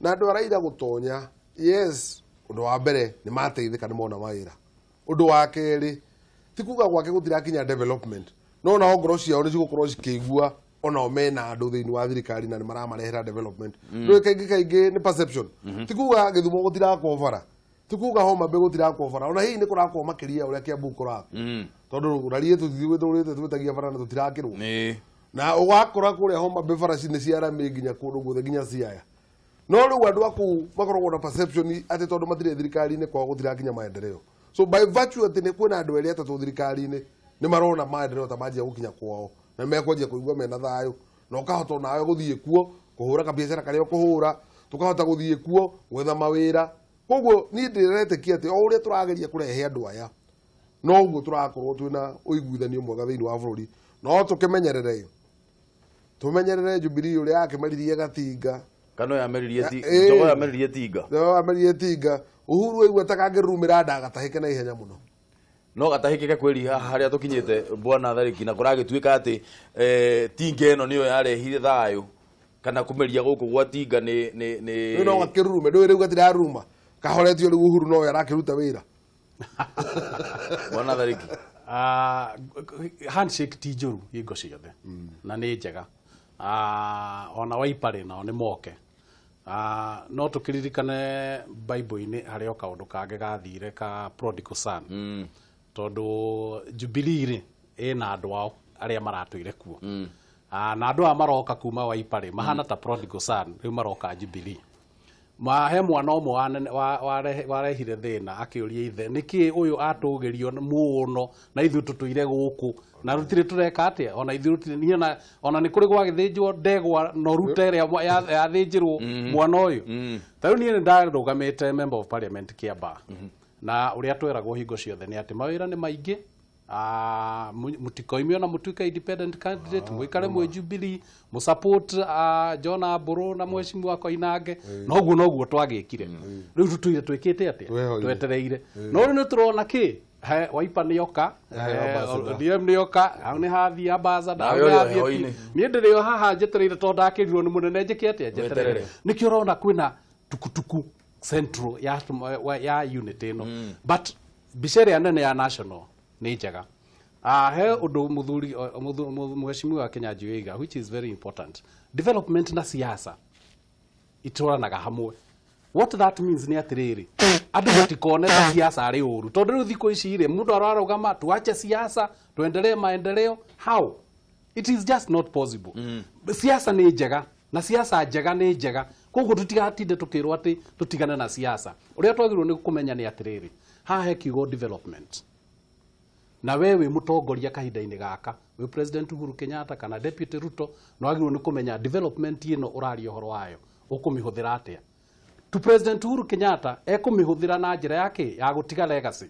na andũ a Raila gũtonya yes ũndũ wa mbere nĩ mateithĩka nĩ mona mawĩra ũndũ wa kerĩ ti kuga gwake gũtirakinya development no na ngoro ciao nĩ cigũkorwo cikĩigua ona omena andũ thĩinĩ wa thirikari na nĩ maramarehera development ndũĩ kaingĩ nĩ perception ti kuga Gĩthumo gũtirakobara ti kuga Homa Bay gũtirakobara ona hihi nĩ kũrakorwo makĩria ũrĩa Kiambu kũrakwo tondũ rari tũthiũrĩte twĩtagia bara na tũtirakĩrwo na ũgakora kũrĩa Homa Bay bara nĩ ciaramĩ nginya kũndũ guothe nginya Siaya no rĩu andũ aku makoragwo na perception atĩ tondũ matirĩ thirikari-inĩ kwao gũtirakinya maendeleo so by virtue atĩ nĩ kwĩna andũ erĩ atatũ thirikari-inĩ nĩ marona maendeleo ta manjia gũkinya kwao na mekwanjia kũigua mena thayũ na ũkahota nawe gũthiĩ kuo kũhũra kabiacara karĩa ũkũhũra tũkahota gũthiĩ kuo gwetha mawĩra koguo niĩ ndĩretĩkia atĩ o ũrĩa tũrageria kũrehe andũ aya no ũguo tũrakorwo twĩna ũiguithanio mwega thĩinĩ wa bũrũri no tũmenyerere Jubilee ũrĩa akĩmaririe Gatinga kana yameririe Tinga Uhuru aigua ta kangĩrumĩra ndagatahĩke na ihenya mũno no gatahĩkĩke kweli harĩa tũkinyĩte bwana Tharĩki na kũragĩtuĩka atĩ Tinga ĩno nĩyo yarehire thayũ kana kũmeria gũkũ gwa Tinga nĩ no gakĩrume ndũĩ rĩu gatiraruma kahoretio rĩu Uhuru no arakĩruta wĩra bwana Tharĩki handshake ti njũru hingo ciothe na nĩ njega ona Waiparĩ nao nĩ moke no tũkĩririkane Bible-inĩ harĩa kaũndũ kangĩ gathire ka prodigal son tondũ Jubilee rĩ ĩna andũ ao arĩa maratũire kuo na andũ aya maroka kuma Waiparĩ mahana ta prodigal son rĩu maroka Jubilee mahe mwana ũmwe warehire thĩna akĩũria ithe nĩkĩ ũyũ atũgĩrio mũno na ithuĩ tũtũire gũkũ na rũtirĩ tũreka atĩa ona ithuĩ rũtirĩ ona nĩ kũrĩ gwagĩthĩnjwo ndegwa no ruta ĩrĩa yathĩnjĩrwo mwana ũyũ tarĩu niĩ nĩ ndarũgamĩte member of parliament Kiambaa na ũrĩa tweragwo hingo ciothe nĩ atĩ mawĩra nĩ maingĩ mũtikoimio na mũtuĩke independent candidate mũikare mwĩ Jubilee mũsupport John Mburu na Mheshimiwa Koinange noguo twagĩkire rĩu tũtũire twĩkĩte atĩa twetereire no rĩu nĩ tũrona kĩ Wiper nĩ yoka ODM nĩ yoka nĩ hathi ambassador niĩ ndĩrĩ o haha njetereire tondũ ndakĩrirwo nĩ mũnene njĩke atĩa njeterere nĩkĩo ũrona kwĩna tukutuku central ya unit ĩno but mbica ĩrĩa nene ya national nĩ njega he ũndũ mũthuri Mheshimiwa Kinyanjui Waiga which is very important development na siasa itwaranaga hamwe what that means nĩ atĩrĩrĩ andũ matikone ta siasa arĩ ũru tondũ rĩu thikũ ici rĩ mũndũ ararũgama tuache siasa tuendelee maendeleo how it is just not possible siasa nĩ njega na siasa njega nĩ njega koguo tũtigatinde tũkĩrwo atĩ tũtigane na siasa ũrĩa twagĩrĩirwo nĩ kũmenya nĩ atĩrĩrĩ haha he kiugo development na wewe mũtongoria kahinda-inĩ gaka we President Uhuru Kenyatta kana Deputy Ruto no agĩrĩirwo nĩ kũmenya development ĩno ũraria ũhoro wayo ũkũmĩhũthĩra atĩa to President Uhuru Kenyatta ekũmĩhũthĩra na njĩra yake ya gũtiga legacy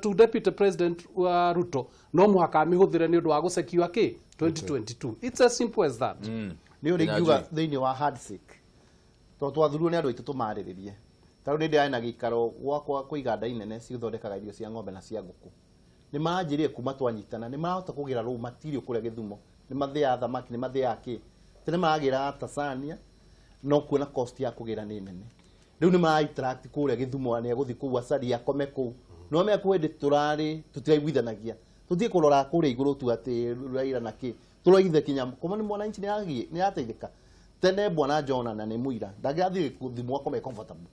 to Deputy President Ruto no mũhaka amĩhũthĩre nĩ ũndũ wa gũcekiwa kĩ 2022 it's as simple as that nĩ ũrĩ ngiuga thĩinĩ wa handshake to twathurwo ni andu aitu tumariririe taru ndi ana gikaro gwakwa kwa iganda inene cithondekaga irio cia ng'ombe na cia nguku ni maranjirie kuma twanyitana ni marahota kugira raw material kuria Githumo ni mathia thamaki ni mathia ki tene maragira Tanzania no kuona cost ya kugira ni nene riu ni mara interact kuria Githumo ni aguthi ku asari akome ku no me kwende turari tutiraiguithanagia tuthie kurora kuria iguru tu ati Raila na ki turoigithe kinyam kuma ni mwananchi ni ateithika tene bwana John na ni muira ndagathi Githumo akome comfortable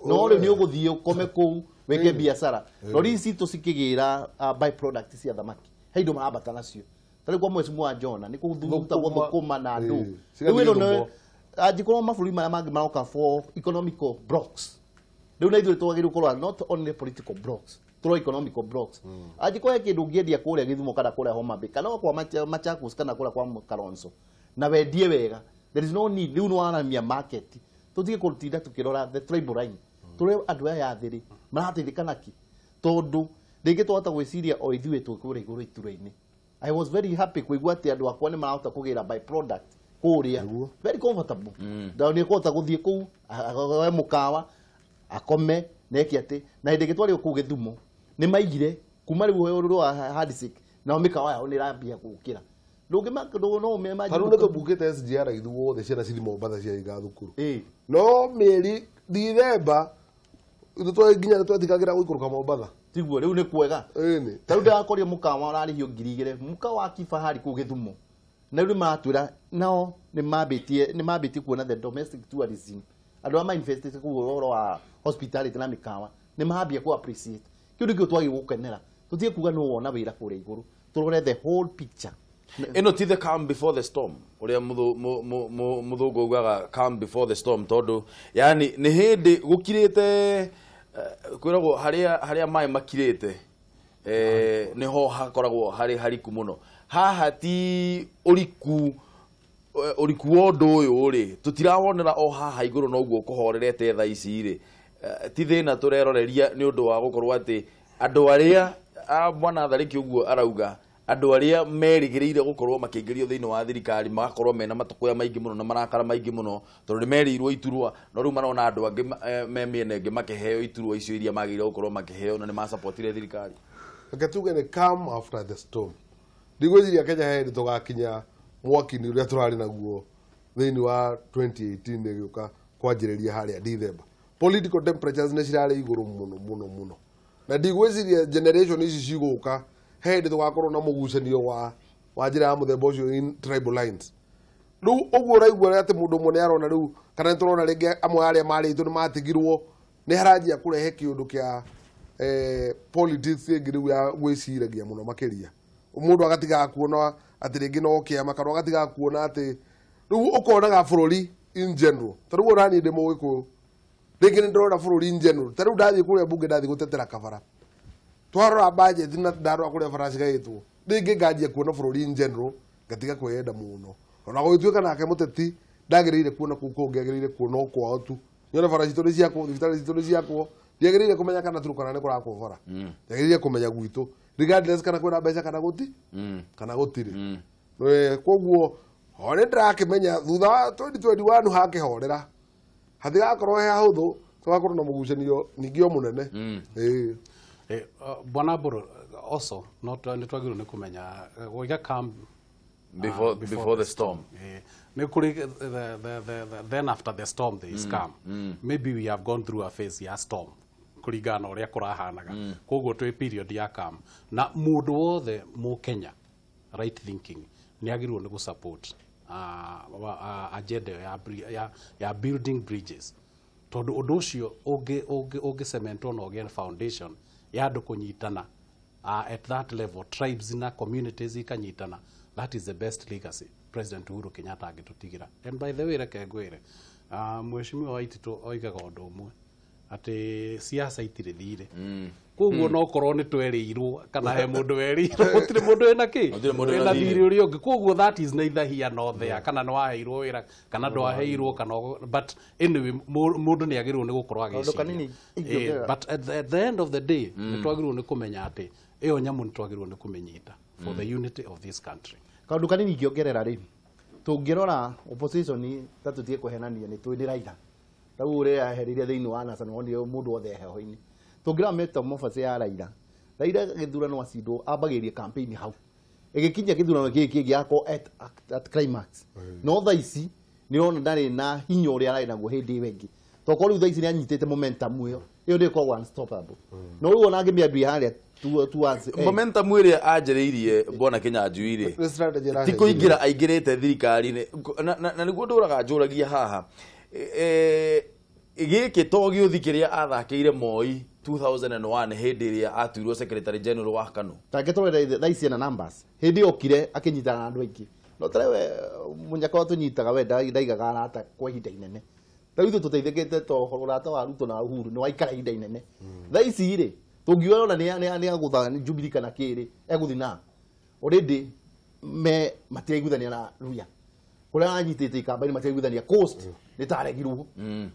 no ri ni uguthie ukome ku weke biashara no risi tusikigira by product cia thamaki heindo marabata nacio tari kwa mwezi mwa John ni kuthunguta guthukuma na andu riu no ajikorwo maburi maya mangi maroka for economical blocks riu na ithuĩ twagĩrĩirwo kurora not only political blocks turo economical blocks ajikorwo kindu ngĩendia kũrĩa Githumo kana kũrĩa Homa Bay kana kwa Machakos kana kũrĩa kwa Kalonzo na wendie wega there is no need riu no aramia market tutige kũrutinda tukirora the tribal line tũrĩ andũ aya athiri marateithĩka naki tondu rĩngĩ twahota gwĩciria o ithuĩ twĩkũrĩa igũrũ itũra-inĩ I was very happy kuigua atĩ andũ akwa nĩ marahota kũgĩra by product kuria very comfortable ndio ni kota guthie ku we mukawa akome neki ati na hinde gitwari ku Githumo ni maigire kuma riu uru wa handshake na mikawa yao ni rambia gukira ndungi makdo no me maji haru neto bukete SGR Githumo the ciana cithi Mombasa cia iga thukuru no meri Dithemba itwa ginya twatikagira guikuruka Mombasa tiguo riu ni kwega ni taru ndakoria mukawa ararihio 2000 mukawa akifahari ku Githumo na riu matwira nao ni mabitie kuona the domestic tourism andu ama invested ku ro wa hospitality na mikawa ni mambia ku appreciate kindu kio twagi gukenera tutie kuga no wona wira kure iguru turore the whole picture ino ti the calm before the storm uria muthungu ugaga calm before the storm tondu yani ni hindi gukirite kwiragwo haria mai makirite niho hakoragwo hariku muno haha ti uriku wondu uyu ri tutirawonera o haha iguru no guo kuhorerete tha ici ri ti thina tureroreria ni undu wa gukorwo ati andu aria bwana Thariki uguo arauga andu aria merigiriire gukorwo makingĩrio thĩinĩ wa thirikari magakorwo mena matukuya maingi muno na marakara maingi muno tondu ni merirwo iturwa no riu marona andu angi me miene ngi makiheo iturwa icio iria magire gukorwo makiheo na ni ma supportire thirikari akatuga ni come after the storm ndigwiciria Kenya hendi tugakinya mwaki-inĩ uria turari naguo thĩinĩ wa 2018 gĩuka kwanjĩrĩria harĩa Dithemba political temperatures nĩ cirarĩ igũrũ mũno na ndigwiciria generation ici cigũka hendi tugakorwo na mũgucanio wa njĩra ya mũthemba ũcio in tribal lines rĩu ũguo ũraigua atĩ mũndũ ũmwe nĩ arona rĩu kana nĩ tũrona rĩngĩ amwe arĩa marĩtwo nĩ matigirwo nĩ haranjia kũrehe kĩũndũ kĩa politics ĩngĩ rĩu ya gwĩciragia mũno makĩria mundu agatiga kuona ati ringi no kiama kana agatiga kuona ati riu ukonaga bururi in general taru urani ndimo wiku ringi ni ndorora bururi in general taru ndathi kuria bunge ndathi gutetera kabara twarora budget na ndarora kuria farasi gaitwo ringi ngajia kuona bururi in general ngatiga kwenda muno ona gwituika nake muteti ndagirire kuona kuko ngagirire kuona kwao tu nyona farasi to ciakwo thibitari to ciakwo ndiagirire kumenya kana turukana ni kurakuvora ndiagirire kumenya gwitu regardless kana kwina mbeca kana guti kana gutiri koguo hore ndirakimenya thutha wa 2021 hakihorera hathigakorwo he hahuthu tugakorwo na mugucanio ningi o munene bwana Mburu also not nitwagirwo ni kumenya wiga calm before the storm then after the storm there is calm maybe we have gone through a phase ya storm kuringana uria kurahanaga koguo twi period ya calm na mundu wothe mu Kenya right thinking ni agirwo ni gusupport agenda ya building bridges tondu undu ucio ungi cementwo na ugie foundation ya andu kunyitana at that level tribes na communities ikanyitana that is the best legacy President Uhuru Kenyatta agitutigira and by the way reke ngwire mheshimiwa Waititu oigaga undu umwe ati siasa itire thire koguo no korwo ni twerirwo kana he mundu werirwo gutire mundu ena ki ena thire uri ungi koguo that is neither here nor there kana no aheirwo wira kana ndwaheirwo kana but anyway mundu ni agirwo ni gukorwo agiciria but at the end of the day ni twagirwo ni kumenya ati iyo nyamu ni twagirwo ni kumenyita for the unity of this country kaundu kanini ngiongerera ri tungirora opposition tatutie kuhenania ni twindi Raila rau ure aheriria thiini wa NASA no ndio mundu wothe heho-ini tungira metamorphose ya Raila githurano acindwo ambagirie campaign hau igikinya githurano giki giako at climax no tha ici ni ona ndari na hinya uria arari naguo hindi wengi to ko riu tha ici ni anyitite momentum iyo ndiko unstoppable no riu ona ngimiambia haria momentum iria anjiriirie bwana Kinyanjui ti kuingira aingirite thirikari-ini na niguo nduraga njuragia haha giki to giuthikiria athakiire Moi 2001 hindi iria atuirwo secretary general wa KANU tangĩtũrore tha ici na numbers hindi okire akinyitana na andu aingi no tarewe munyaka tunyitaga we ndaigaga arata kwa ihinda inene rĩu ithu tũteithĩkĩte to ũrata wa Ruto na Uhuru nĩ waikara ihinda inene tha ici rĩ tũngiuga ona nĩ agũthaga ni Jubilee kana kĩrĩ egũthi na already me matiraiguithania na Ruya kuria anyitĩte ikamba-inĩ matiraiguithania coast nĩ taregirwo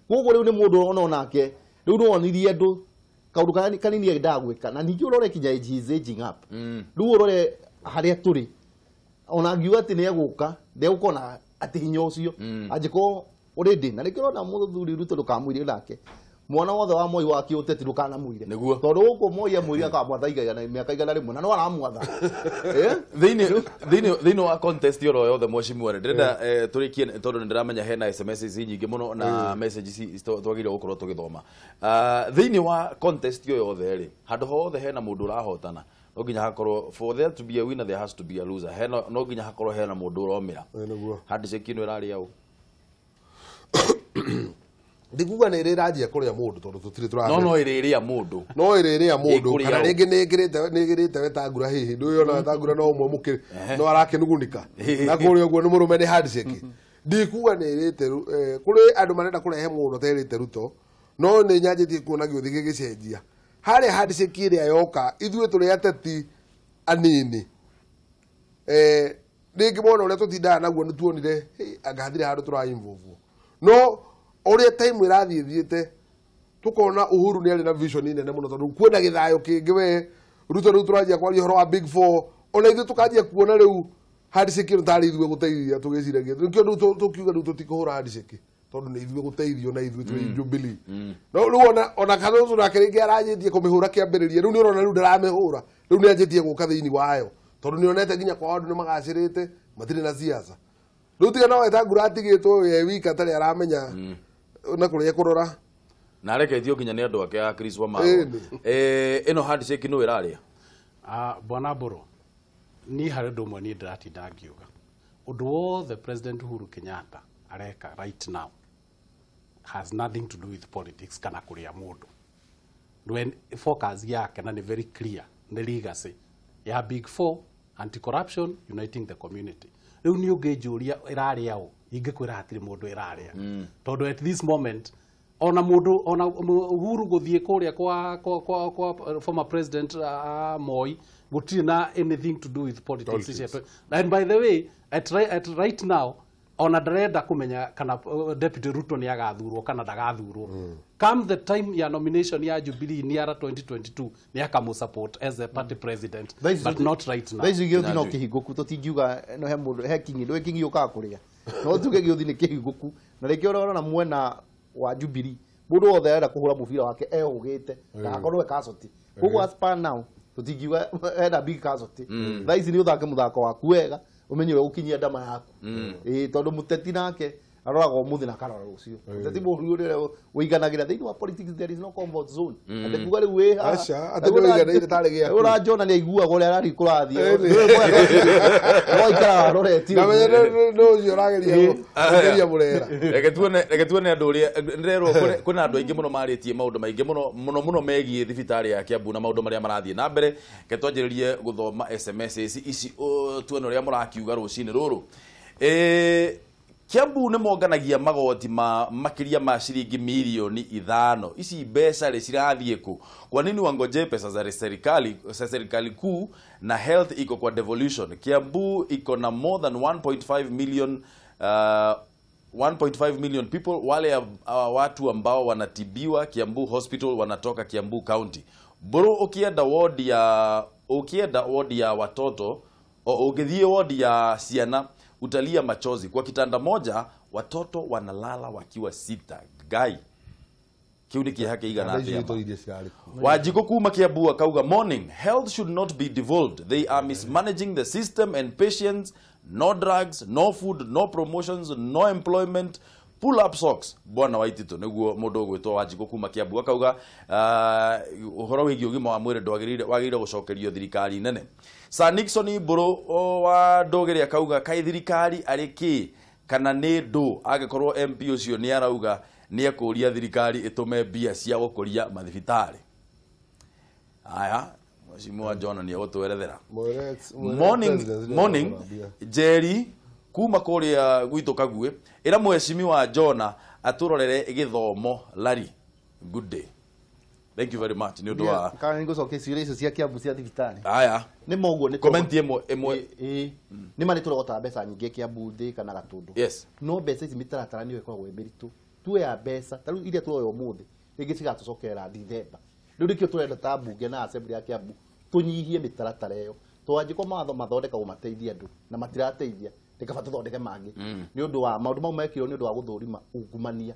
koguo rĩu nĩ mũndũ ona onake rĩu no onirie andũ kaundu kanini endaga gwika na ningĩ urore kinya aging up rĩu urore haria turi ona ngiuga ati nĩ egũka ndegũkona ati hinya ũcio anjĩko already na nĩkĩo ona mũthuri Ruto ndũkamwĩrie nake mwana wothe wa Moi wa kĩũteti ndũkanamwĩre tondũ gũkũ Moi amwĩrie akamwatha igana mĩaka igana rĩmwe na no aramwatha thĩinĩ wa contest oro yothe mweshimwere ndĩrenda tũrĩkie tondũ nĩ ndĩramenya hena SMS nyingĩ mũno na messages twagĩrĩire gũkorwo tũgĩthoma thĩinĩ wa contest ĩyo yothe rĩ handũ hothe hena mũndũ ũrahotana no nginya hakorwo for there to be a winner there has to be a loser hena no nginya hakorwo hena mũndũ ũromĩra handshake ĩno ĩrarĩ au ndikuga nä rä ranjia kå rä a må ndå tondå tå tirä tå no ä rä rä a må ndå no ä rä rä a må ndå kana rä ngä nä gä rä te Wetangula hihi ndå yona Wetangula no mwe må kä no arakä nugunika na kå rä å guo nä må rå me nä handshake ndikuga nä rä te kå rä andå marenda kå rehe må ndå terä te Ruto no nä nyanjä tie kuona gä å thä gä gä cenjia harä a handshake ä rä a yoka ithuä tå rä ateti anini rä ngä mona å rä a tå tindaga naguo nä tuonire angathire handå tå raimvovwo no oria time irathie thiete tukona Uhuru ni ari na vision nene muno tondu kuona githayo kingi we Ruto riu turanjia kwaria horo wa big 4 ona ithu tukanjia kuona riu handshake no tari ithwe guteithia tugiciragia nikio ndu tukiuga ndu tutikuhura handshake tondu ni ithwe guteithio na ithwe turi Jubilee no riu ona Kalonzo nake ringi aranjitie kumihura kiambiriria riu ni urona riu ndaramihura riu ni anjitie guka thiini wayo tondu ni onete nginya kwa andu ni magacirite matire na siasa riu tiga no Wetangula atigitwo we wika atari aramenya na kuria kurora na rekethio nginya ni andu ake a Chris Wamao ino handshake no iraria bwana Mburu ni hari ndu mwe ni ndiratinda ngiuga undu wothe President Uhuru Kenyatta areka right now has nothing to do with politics kana kuria mundu when focus yake na ni very clear ni legacy ya big 4 anti corruption uniting the community riu ni ungejuria iraria u ingikwira hatiri mundu iraria tondu at this moment ona mundu ona Uhuru guthie kuria kwa former president Moi gutiri na anything to do with politics. And by the way at right now ona ndarenda kumenya kana deputy Ruto ni agathurwo kana ndagathurwo come the time ya nomination ya Jubilee ni ara 2022 ni akamu support as a party president but not right now. Thaici gĩothi no kĩhingũku tũtingiuga no he mũndũ he kinyi ndũĩ kinyi ũkaga kũrĩa no tuge gĩothi nĩ kĩhingũku na rĩngĩ ũrona mwena wa Jubilee mũndũ wothe arenda kũhũra mũbira wake ehũgĩte ndakorwo casualty koguo as per now tũtingiuga enda big casualty thaici nĩ ũthake mũthako waku wega umenye ũkinyia ndama yaku tondu muteti nake aroraga umuthi na karora rucio muteti mũhuru ũrĩa ũiganagira thĩinĩ wa politics there is no comfort zone ande kuga rĩu wĩ aca ate ũiganaire tarĩ gĩaku ũranjona nĩ aiguaga ũrĩa arari kũrathia no ikara aroreti na menye no ũcio ũrageria ũgeria mũrera reke tuone andũ ũrĩa nderwo kwĩna andũ aingĩ mũno marĩtie maũndũ maingĩ mũno megiĩ thibitarĩ ya Kiambu na maũndũ marĩa marathiĩ na mbere ke twanjĩrĩrie gũthoma SMS ici tuone ũrĩa mũrakiuga rũcinĩ rũrũ Kiambu nĩ monganagia magoti makĩria ma ciringi milioni 5 ici mbeca rĩ cirathiĩ kũ kwa nini wangoje pesa za serikali kuu na health iko kwa devolution Kiambu iko na more than 1.5 million 1.5 million people wale watu ambao wanatibiwa Kiambu hospital wanatoka Kiambu county bro ukienda ward ya watoto ukithie ward ya ciana utalia machozi kwa kitanda moja watoto wanalala wakiwa 6 gai kiu ni kieha kiigana atia Wanjiku kuma Kiambu akauga morning health should not be devolved, they are mismanaging the system and patients, no drugs, no food, no promotions, no employment, pull up socks. Bwana Waititu niguo mundu gwitwo Wanjiku kuma Kiambu akauga uhoro wigi ugima wa mwiri ndwagirire gucokerio thirikari nene. Sir Nixon Mburu wa Ndogere akauga kai thirikari ariki kana ni ndu agikorwo MP ucio ni arauga ni akuria thirikari itume mbia cia gukuria mathibitari. Aya Mheshimiwa John ni agutwerethera morning Jerry kuma kuria gwitu Kague ira Mheshimiwa John aturorere githomo Larry. Good day. Thank you very much. Ni undu wa kana ngo soke serious cia Kiambu cia thibitari. Aya ni moguo ni comment emwe ni mari turogota mbeca nyingi Kiambu ndi kana Gatundu. Yes. No mbeca ici mitaratara ni wekwa gwemiritu tuwe ya mbeca taru iria turoyo muthi ingi cigatucokera December riu rikio turenda ta bunge na assembly ya Kiambu tunyihie mitaratara iyo twanjiko matho mathondeka gumateithia andu na matirateithia tikaba tuthondeke mangi ni undu wa maundu mau mekiro ni undu wa guthurima ungumania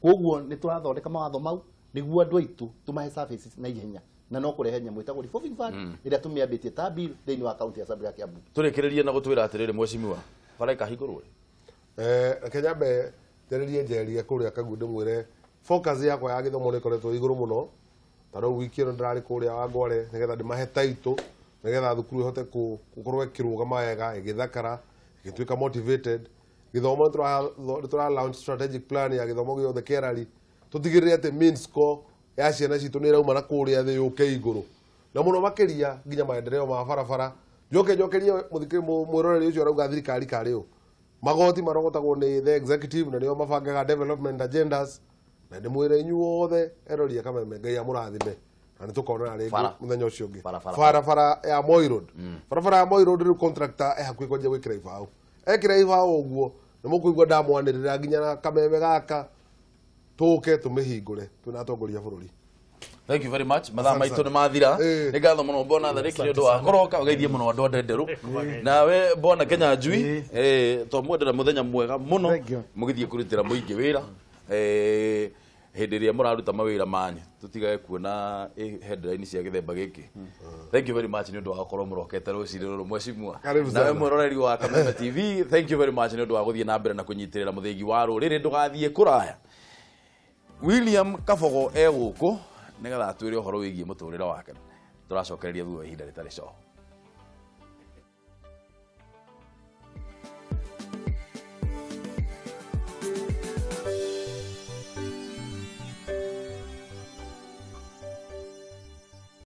koguo ni turathondeka mawatho mau niguo andu aitu tumahe services na ihenya na no kurehe nyamũ itagwo reforming fund iria tumiambitie ta bill thĩinĩ wa county assembly ya Kiambu turekererie na gutwira atiriri Mheshimiwa baraika hingurwe Kenyambe tererie Njeri kuria Kague ndimwire focus yakwa ya githomo ni koretwo iguru muno taro wiki ino ndirari kuria Wangware nigetha ndimahe taito nigetha thukuru ihote gukorwo ikirugama wega igithakara igituika motivated githomo tura launch strategic plan ya githomo giothe Kerari tutigirire ati Minsco ya ciana citu ni rauma na kuria thi yuke iguru na muno makiria nginya maendeleo ma barabara jokerie muthikiri mwiroreri ucio arauga thirikari kariu magoti marogotagwo ni the executive na nio mabangaga development agendas na ndimwire inyuothe eroria Kameme Ngai amurathime na nitukona ari muthenya ucio ungi barabara ya Moi Road barabara ya Moi Road ri contractor hakuhi kwenje gwikira ibao ekira ibao uguo ni mukuigwa ndamwanirira nginya na Kameme gaka tuke tumihingure tunatongoria bururi. Thank you very much. Madam maitu ni mathira ni gatho muno bona thariki ni undu wa koroka ugeithie muno andu ndenderu nawe bona Kenya Njui to mwendera muthenya mwega muno mugithie kurutira muingi wira hindi iria muraruta mawira manyu tutigage kuona headline cia githemba giki. Thank you very much ni undu wa korwo murokete ruciri ruru Mheshimiwa nawe mwiroreri wa Kameme TV. Thank you very much ni undu wa guthie na mbere na kunyitirira muthingi wa ruriri ndugathie kuraya. William Kabogo eguku nigetha atwire uhoro wigie muturire wake turacokereria thutha ihinda ritari coho.